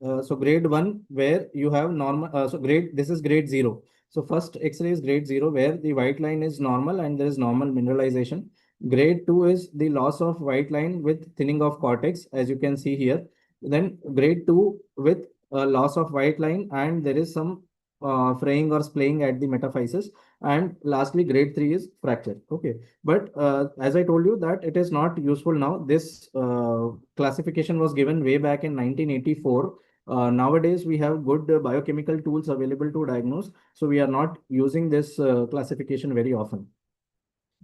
so grade 1 where you have normal, so this is grade 0. So first X-ray is grade 0 where the white line is normal and there is normal mineralization. Grade 2 is the loss of white line with thinning of cortex, as you can see here. Then grade 2 with loss of white line and there is some fraying or splaying at the metaphysis. And lastly, grade 3 is fracture. Okay, but as I told you that it is not useful now. This classification was given way back in 1984. Nowadays, we have good biochemical tools available to diagnose. So we are not using this classification very often.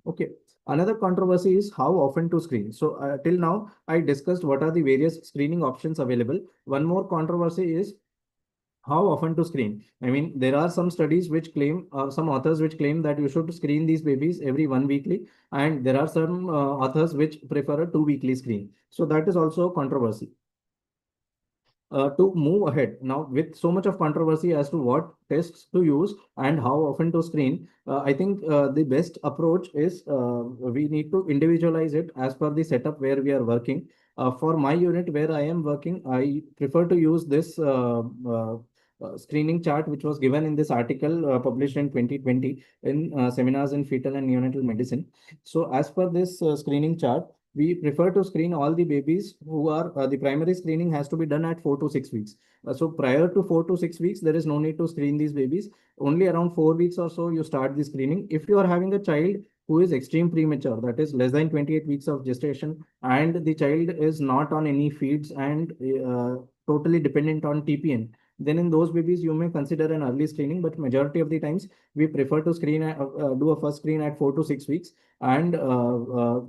Okay. Another controversy is how often to screen. So till now, I discussed what are the various screening options available. One more controversy is how often to screen. I mean, there are some studies which claim, some authors which claim that you should screen these babies every 1 weekly, and there are some authors which prefer a 2 weekly screen. So that is also a controversy. To move ahead now, with so much of controversy as to what tests to use and how often to screen, I think the best approach is we need to individualize it as per the setup where we are working. For my unit where I am working, I prefer to use this screening chart, which was given in this article published in 2020 in Seminars in Fetal and Neonatal Medicine. So as per this screening chart, we prefer to screen all the babies who are the primary screening has to be done at 4 to 6 weeks. So prior to 4 to 6 weeks, there is no need to screen these babies. Only around 4 weeks or so, you start the screening. If you are having a child who is extreme premature, that is less than 28 weeks of gestation, and the child is not on any feeds and totally dependent on TPN, then in those babies, you may consider an early screening. But majority of the times, we prefer to do a first screen at 4 to 6 weeks. And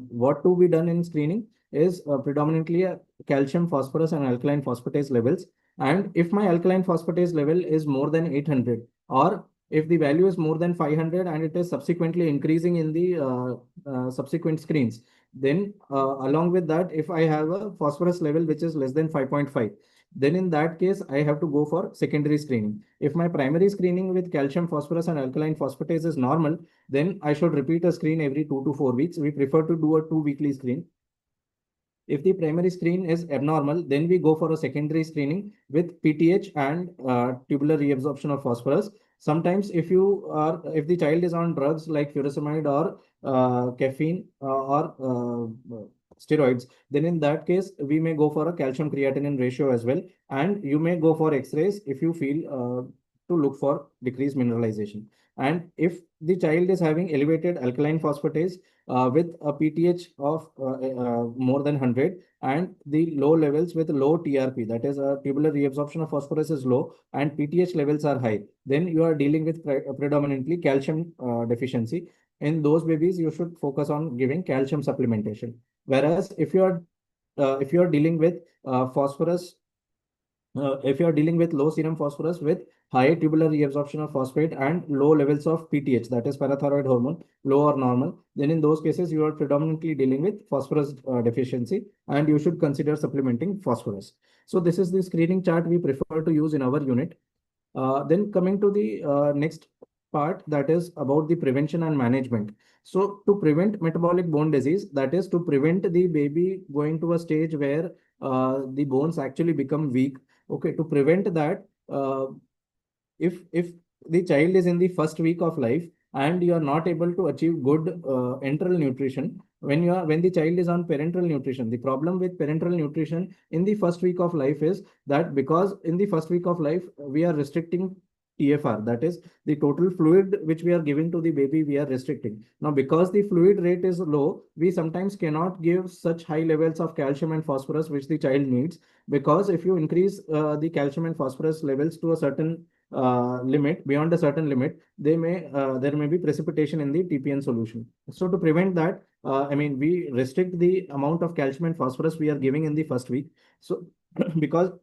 what to be done in screening is predominantly calcium, phosphorus, and alkaline phosphatase levels. And if my alkaline phosphatase level is more than 800, or if the value is more than 500 and it is subsequently increasing in the subsequent screens, then along with that, if I have a phosphorus level which is less than 5.5, then in that case, I have to go for secondary screening. If my primary screening with calcium, phosphorus, and alkaline phosphatase is normal, then I should repeat a screen every 2 to 4 weeks. We prefer to do a 2 weekly screen. If the primary screen is abnormal, then we go for a secondary screening with PTH and tubular reabsorption of phosphorus. Sometimes if the child is on drugs like furosemide or caffeine or steroids, then in that case, we may go for a calcium creatinine ratio as well. And you may go for X-rays if you feel to look for decreased mineralization. And if the child is having elevated alkaline phosphatase with a PTH of more than 100, and the low levels with low TRP, that is tubular reabsorption of phosphorus is low and PTH levels are high, then you are dealing with predominantly calcium deficiency. In those babies, you should focus on giving calcium supplementation. Whereas if you are dealing with phosphorus if you are dealing with low serum phosphorus with high tubular reabsorption of phosphate and low levels of PTH, that is parathyroid hormone, low or normal, then in those cases you are predominantly dealing with phosphorus deficiency, and you should consider supplementing phosphorus. So this is the screening chart we prefer to use in our unit. Then coming to the next part, that is about the prevention and management. So to prevent metabolic bone disease, that is to prevent the baby going to a stage where the bones actually become weak. Okay, to prevent that, if the child is in the first week of life and you are not able to achieve good enteral nutrition, when the child is on parenteral nutrition, the problem with parenteral nutrition in the first week of life is that because in the first week of life we are restricting TFR, that is the total fluid which we are giving to the baby, we are restricting. Now, because the fluid rate is low, we sometimes cannot give such high levels of calcium and phosphorus which the child needs, because if you increase the calcium and phosphorus levels to a certain limit, beyond a certain limit, there may be precipitation in the TPN solution. So to prevent that, we restrict the amount of calcium and phosphorus we are giving in the first week. So because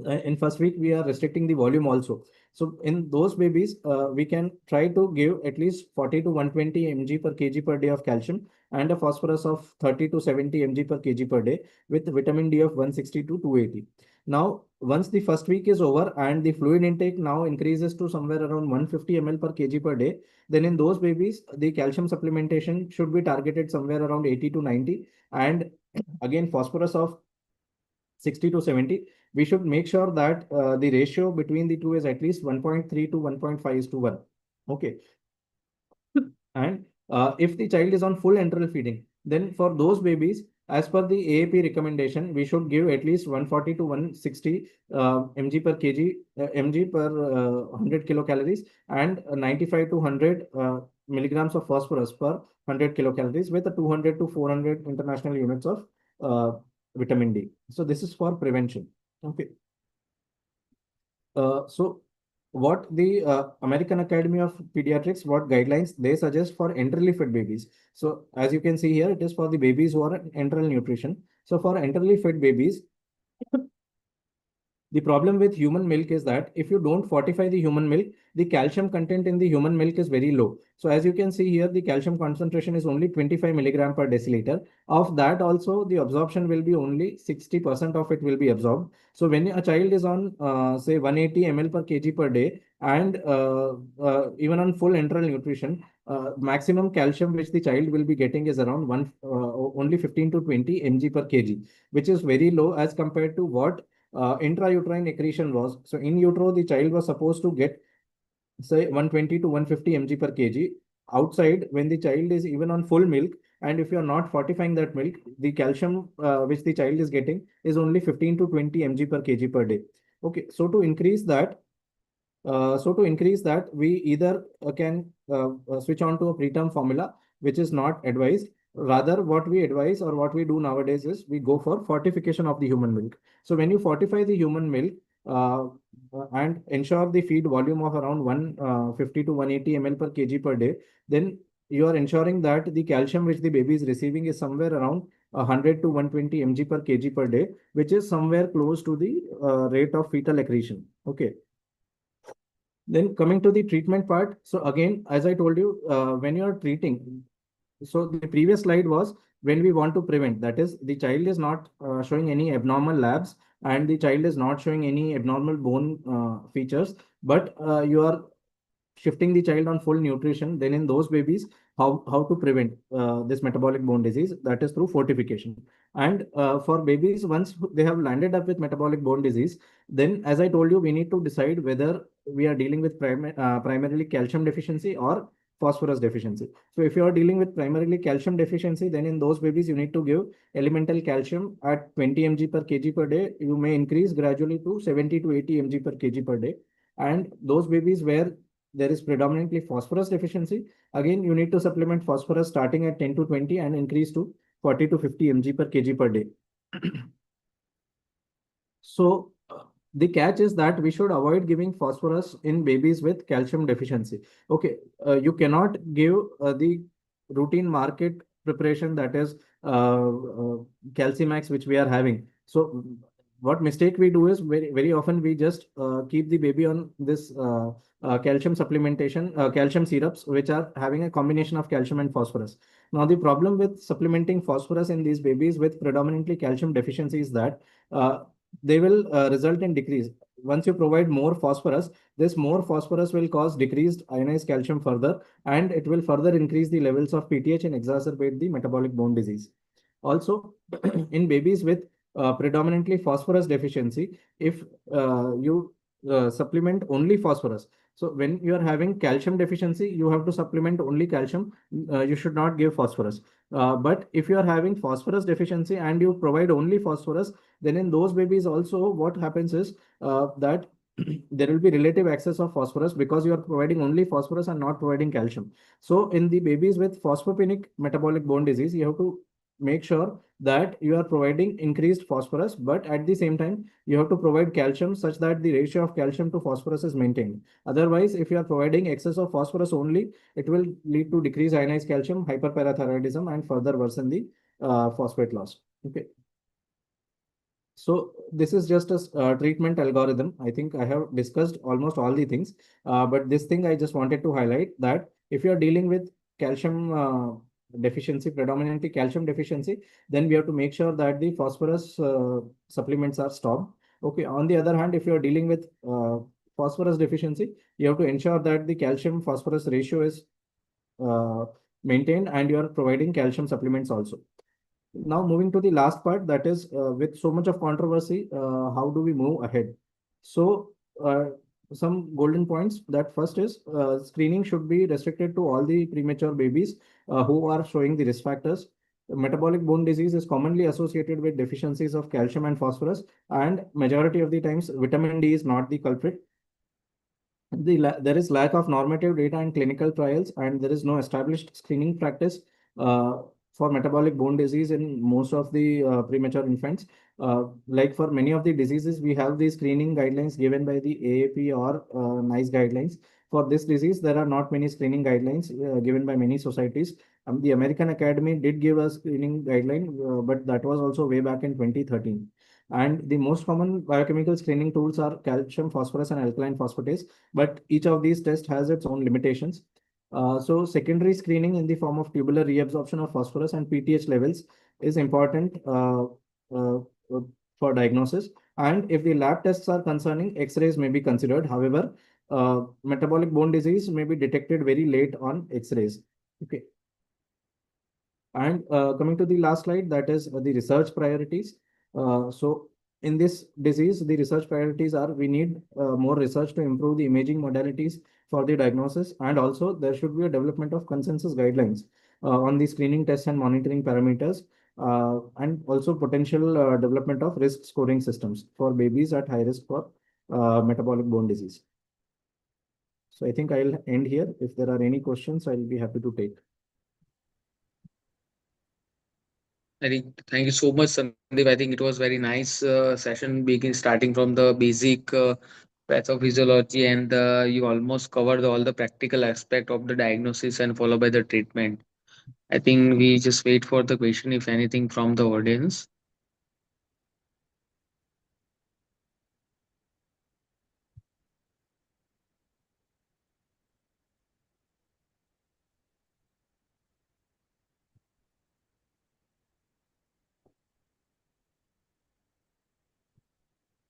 in first week we are restricting the volume also. So in those babies, we can try to give at least 40 to 120 mg per kg per day of calcium and a phosphorus of 30 to 70 mg per kg per day with vitamin D of 160 to 280. Now, once the first week is over and the fluid intake now increases to somewhere around 150 ml per kg per day, then in those babies, the calcium supplementation should be targeted somewhere around 80 to 90. And again, phosphorus of 60 to 70, we should make sure that the ratio between the two is at least 1.3 to 1.5 is to 1. Okay. And if the child is on full enteral feeding, then for those babies, as per the AAP recommendation, we should give at least 140 to 160 mg per kg, mg per 100 kilocalories, and 95 to 100 milligrams of phosphorus per 100 kilocalories with a 200 to 400 international units of vitamin D. So this is for prevention. Okay. So what the American Academy of Pediatrics, what guidelines they suggest for enterally fed babies. So as you can see here, it is for the babies who are enteral nutrition. So for enterally fed babies, the problem with human milk is that if you don't fortify the human milk, the calcium content in the human milk is very low. So as you can see here, the calcium concentration is only 25 milligram per deciliter. Of that also, the absorption will be only 60% of it will be absorbed. So when a child is on, say 180 ml per kg per day, and even on full enteral nutrition, maximum calcium which the child will be getting is around only 15 to 20 mg per kg, which is very low as compared to what intrauterine accretion was. So in utero, the child was supposed to get say 120 to 150 mg per kg. Outside, when the child is even on full milk, and if you are not fortifying that milk, the calcium which the child is getting is only 15 to 20 mg per kg per day. Okay, so to increase that, we either can switch on to a preterm formula, which is not advised. Rather, what we advise or what we do nowadays is we go for fortification of the human milk. So when you fortify the human milk and ensure the feed volume of around 150 to 180 ml per kg per day, then you are ensuring that the calcium which the baby is receiving is somewhere around 100 to 120 mg per kg per day, which is somewhere close to the rate of fetal accretion. Okay. Then coming to the treatment part. So again, as I told you, when you are treating, so the previous slide was when we want to prevent, that is the child is not showing any abnormal labs and the child is not showing any abnormal bone features, but you are shifting the child on full nutrition, then in those babies, how to prevent this metabolic bone disease, that is through fortification. And for babies, once they have landed up with metabolic bone disease, then as I told you, we need to decide whether we are dealing with primarily calcium deficiency or phosphorus deficiency. So if you are dealing with primarily calcium deficiency, then in those babies you need to give elemental calcium at 20 mg per kg per day. You may increase gradually to 70 to 80 mg per kg per day. And those babies where there is predominantly phosphorus deficiency, again, you need to supplement phosphorus starting at 10 to 20 and increase to 40 to 50 mg per kg per day. So the catch is that we should avoid giving phosphorus in babies with calcium deficiency. Okay, you cannot give the routine market preparation, that is Calcimax, which we are having. So what mistake we do is very often we just keep the baby on this calcium supplementation, calcium syrups, which are having a combination of calcium and phosphorus. Now the problem with supplementing phosphorus in these babies with predominantly calcium deficiency is that they will result in decrease. Once you provide more phosphorus, this more phosphorus will cause decreased ionized calcium further, and it will further increase the levels of PTH and exacerbate the metabolic bone disease. Also, in babies with predominantly phosphorus deficiency, if you supplement only phosphorus, so when you are having calcium deficiency, you have to supplement only calcium. You should not give phosphorus. But if you are having phosphorus deficiency and you provide only phosphorus, then in those babies also what happens is that there will be relative excess of phosphorus because you are providing only phosphorus and not providing calcium. So in the babies with phosphopenic metabolic bone disease, you have to make sure that you are providing increased phosphorus, but at the same time you have to provide calcium such that the ratio of calcium to phosphorus is maintained. Otherwise, if you are providing excess of phosphorus only, it will lead to decreased ionized calcium, hyperparathyroidism, and further worsen the phosphate loss. Okay. So this is just a treatment algorithm. I think I have discussed almost all the things, but this thing I just wanted to highlight that if you are dealing with calcium deficiency, predominantly calcium deficiency, then we have to make sure that the phosphorus supplements are stopped. Okay. On the other hand, if you are dealing with phosphorus deficiency, you have to ensure that the calcium phosphorus ratio is uh, maintained and you are providing calcium supplements also. Now moving to the last part, that is with so much of controversy, how do we move ahead? So some golden points. That first is screening should be restricted to all the premature babies who are showing the risk factors. Metabolic bone disease is commonly associated with deficiencies of calcium and phosphorus, and majority of the times vitamin D is not the culprit. There is lack of normative data and clinical trials, and there is no established screening practice uh, for metabolic bone disease in most of the premature infants. Like for many of the diseases, we have the screening guidelines given by the AAP or NICE guidelines. For this disease, there are not many screening guidelines given by many societies. The American Academy did give a screening guideline, but that was also way back in 2013. And the most common biochemical screening tools are calcium, phosphorus, and alkaline phosphatase, but each of these tests has its own limitations. So secondary screening in the form of tubular reabsorption of phosphorus and PTH levels is important uh, uh, for diagnosis. And if the lab tests are concerning, X-rays may be considered. However, metabolic bone disease may be detected very late on X-rays. Okay. And coming to the last slide, that is the research priorities. So in this disease, the research priorities are we need more research to improve the imaging modalities for the diagnosis, and also there should be a development of consensus guidelines on the screening tests and monitoring parameters, and also potential development of risk scoring systems for babies at high risk for metabolic bone disease. So I think I'll end here. If there are any questions, I'll be happy to take. I think thank you so much, Sandeep. I think it was very nice session, begin starting from the basic pathophysiology, and you almost covered all the practical aspect of the diagnosis and followed by the treatment. I think we just wait for the question, if anything, from the audience.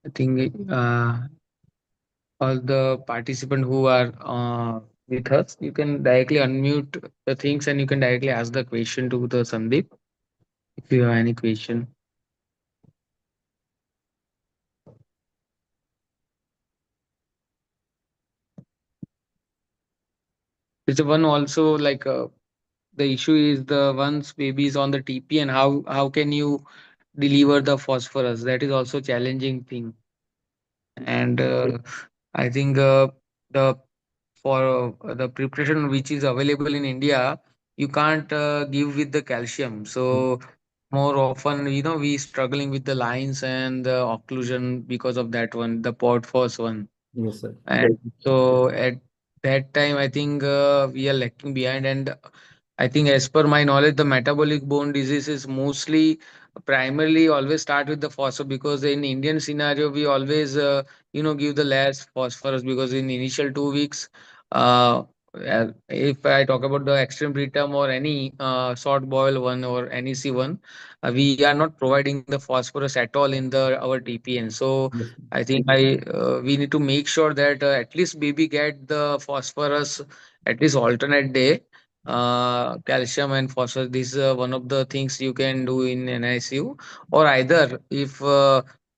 I think all the participants who are with us, you can directly unmute the things and you can directly ask the question to the Sandeep if you have any question. It's a one also like the issue is the once baby is on the TP and how can you deliver the phosphorus? That is also challenging thing. And I think the for the preparation which is available in India, you can't give with the calcium. So more often, we struggling with the lines and the occlusion because of that one, the pod force one. Yes, sir. And so at that time, I think we are lacking behind. And I think, as per my knowledge, the metabolic bone disease is mostly primarily always start with the phosphorus, because in Indian scenario we always give the less phosphorus, because in initial 2 weeks, if I talk about the extreme preterm or any short boil one or NEC one, we are not providing the phosphorus at all in the our TPN. So Yes. I think I we need to make sure that at least baby get the phosphorus at least alternate day. Calcium and phosphorus. This is one of the things you can do in NICU, or either if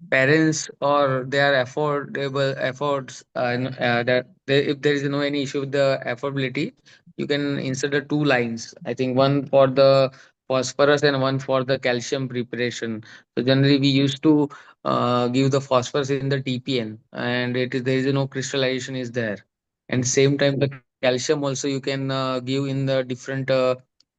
parents or they are affordable efforts, that if there is no any issue with the affordability, you can insert the two lines. I think one for the phosphorus and one for the calcium preparation. So generally we used to give the phosphorus in the TPN, and there is no crystallization is there. And same time the calcium also you can give in the different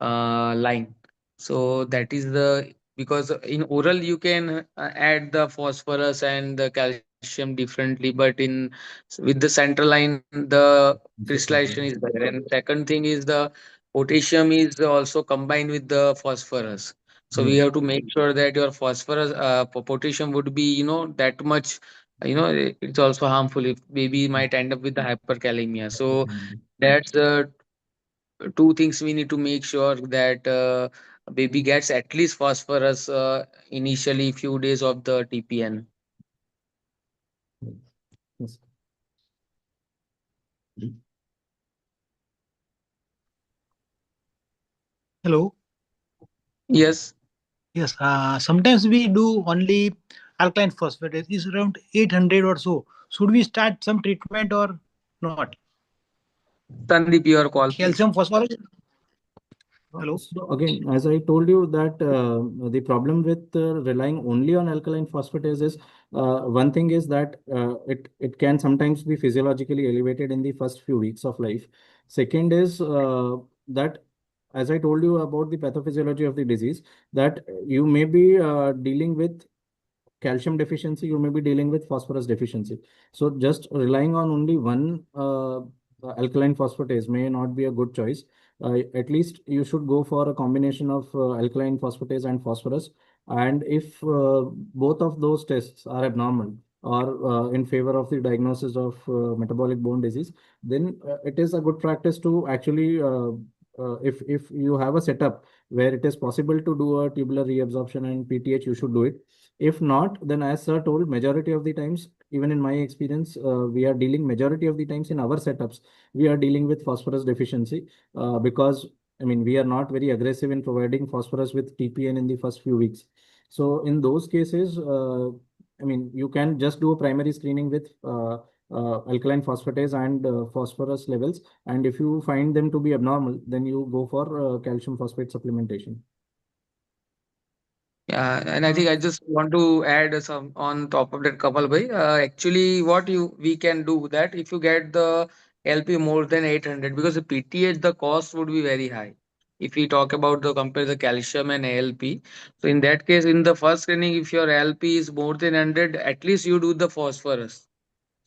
line. So that is the, because in oral you can add the phosphorus and the calcium differently, but in with the central line the crystallization is there. And second thing is the potassium is also combined with the phosphorus. So we Yes. have to make sure that your phosphorus potassium would be that much. It's also harmful if baby might end up with the hyperkalemia. So that's the two things we need to make sure that baby gets at least phosphorus initially few days of the TPN. Yes. Hello. Yes, Yes. Sometimes we do only alkaline phosphate. It is around 800 or so. Should we start some treatment or not? Sandeep, your call, please. Calcium phosphorus. Hello. So again, as I told you that the problem with relying only on alkaline phosphatase is one thing is that it can sometimes be physiologically elevated in the first few weeks of life. Second is that, as I told you about the pathophysiology of the disease, that you may be dealing with calcium deficiency, you may be dealing with phosphorus deficiency. So just relying on only one alkaline phosphatase may not be a good choice. At least you should go for a combination of alkaline phosphatase and phosphorus. And if both of those tests are abnormal or in favor of the diagnosis of metabolic bone disease, then it is a good practice to actually, if you have a setup where it is possible to do a tubular reabsorption and PTH, you should do it. If not, then as sir told, majority of the times, even in my experience, we are dealing majority of the times in our setups, we are dealing with phosphorus deficiency because I mean we are not very aggressive in providing phosphorus with TPN in the first few weeks. So in those cases, I mean you can just do a primary screening with alkaline phosphatase and phosphorus levels, and if you find them to be abnormal, then you go for calcium phosphate supplementation. Yeah, and I think Uh, I just want to add some on top of that, Kapal bhai. Actually, what you we can do that if you get the LP more than 800, because the PTH the cost would be very high. If we talk about the compare the calcium and ALP, so in that case, in the first screening, if your LP is more than 100, at least you do the phosphorus.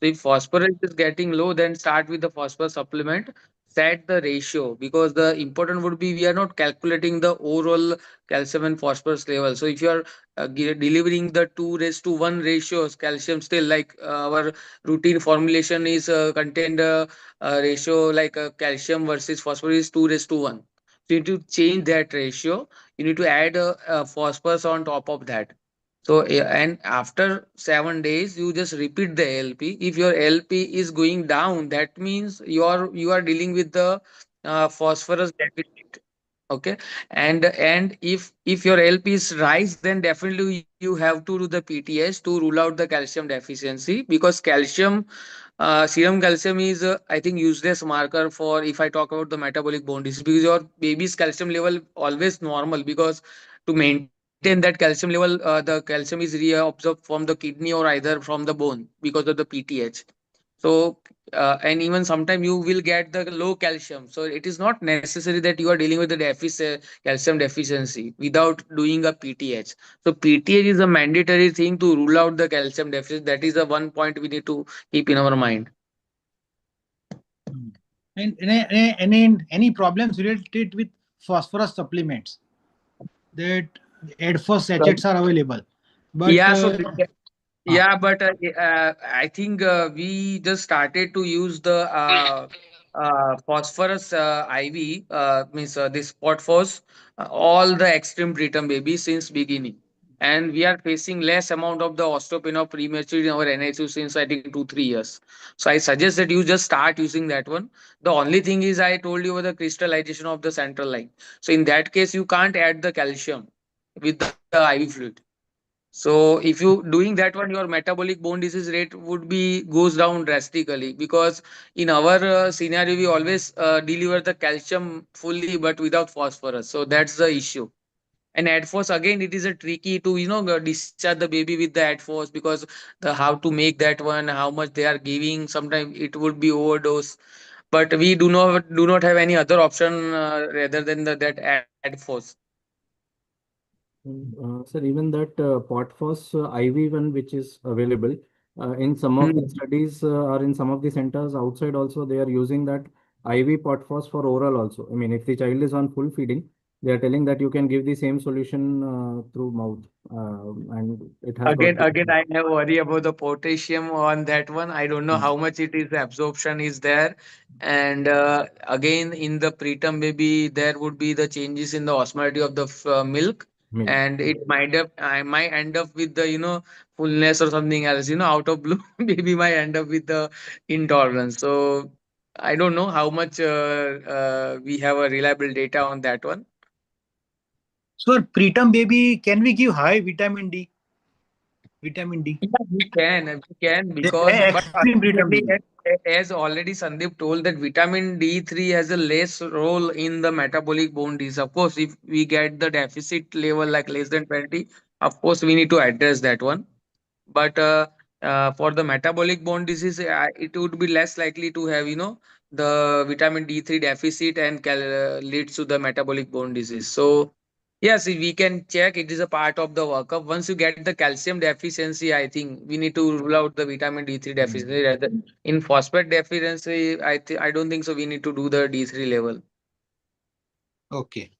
So if phosphorus is getting low, then start with the phosphorus supplement. Set the ratio, because the important would be we are not calculating the overall calcium and phosphorus level. So if you are delivering the 2:1 ratios, calcium still like our routine formulation is contained ratio like calcium versus phosphorus is 2:1. So you need to change that ratio. You need to add phosphorus on top of that. So, and after 7 days, you just repeat the LP. If your LP is going down, that means you are dealing with the phosphorus deficit. Okay, and if your LP is rise, then definitely you have to do the PTS to rule out the calcium deficiency, because calcium, serum calcium is I think useless marker for if I talk about the metabolic bone disease, because your baby's calcium level always normal, because to maintain that calcium level, the calcium is reabsorbed from the kidney or either from the bone because of the PTH. So and even sometimes you will get the low calcium. So it is not necessary that you are dealing with the calcium deficiency without doing a PTH. So PTH is a mandatory thing to rule out the calcium deficit. That is the one point we need to keep in our mind. Hmm. And any problems related with phosphorus supplements, that Adfos So, sachets are available, but yeah, so uh, yeah, but I think we just started to use the phosphorus IV, means this phosphorus, all the extreme preterm babies since beginning, and we are facing less amount of the osteopenia premature in our NICU since I think 2 3 years. So I suggest that you just start using that one. The only thing is I told you about the crystallization of the central line. So in that case, you can't add the calcium with the IV fluid. So if you doing that one, your metabolic bone disease rate would be goes down drastically, because in our scenario we always deliver the calcium fully but without phosphorus. So that's the issue. And adfos again, it is a tricky to discharge the baby with the adfos, because the how to make that one, how much they are giving. Sometimes it would be overdose, but we do not have any other option rather than that adfos. Sir, even that POTFOS IV one which is available in some of the Hmm. studies or in some of the centers outside also they are using that IV POTFOS for oral also. I mean, if the child is on full feeding, they are telling that you can give the same solution through mouth and it has got good Again, result. I have worry about the potassium on that one. I don't know Mm. how much it is, the absorption is there. And again, in the preterm baby, there would be the changes in the osmolality of the milk, Milk. and I might end up with the fullness or something else. Out of blue, baby might end up with the intolerance. So I don't know how much we have a reliable data on that one. so preterm baby, can we give high vitamin D? Vitamin D. Yeah, we can but Extreme preterm ultimately, baby. as already Sandeep told, that vitamin D3 has a less role in the metabolic bone disease. Of course, if we get the deficit level like less than 20, of course, we need to address that one. But for the metabolic bone disease, it would be less likely to have, the vitamin D3 deficit and leads to the metabolic bone disease. So, yes, if we can check, it is a part of the workup. Once you get the calcium deficiency, I think we need to rule out the vitamin D3 Mm. deficiency. Rather, in phosphate deficiency, I don't think so. We need to do the D3 level. Okay,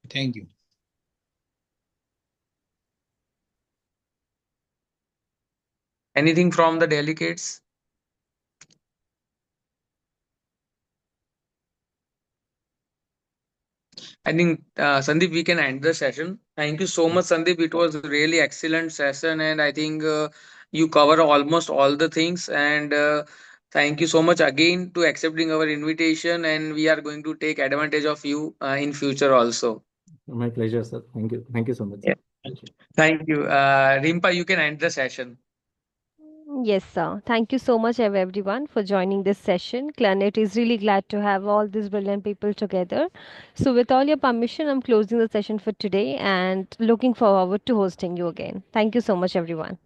thank you. Anything from the delegates? I think, Sandeep, we can end the session. Thank you so much, Sandeep. It was really excellent session, and I think you cover almost all the things. And thank you so much again to accepting our invitation. And we are going to take advantage of you in future also. My pleasure, sir. Thank you. Thank you so much, Yeah. sir. Thank you. Thank you, Rimpa. You can end the session. Yes, sir. Thank you so much, everyone, for joining this session. Planet is really glad to have all these brilliant people together. So, with all your permission, I'm closing the session for today and looking forward to hosting you again. Thank you so much, everyone.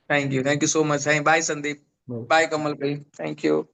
Thank you. Thank you so much. Bye, Sandeep. Bye. Bye, Kamal bhai. Thank you.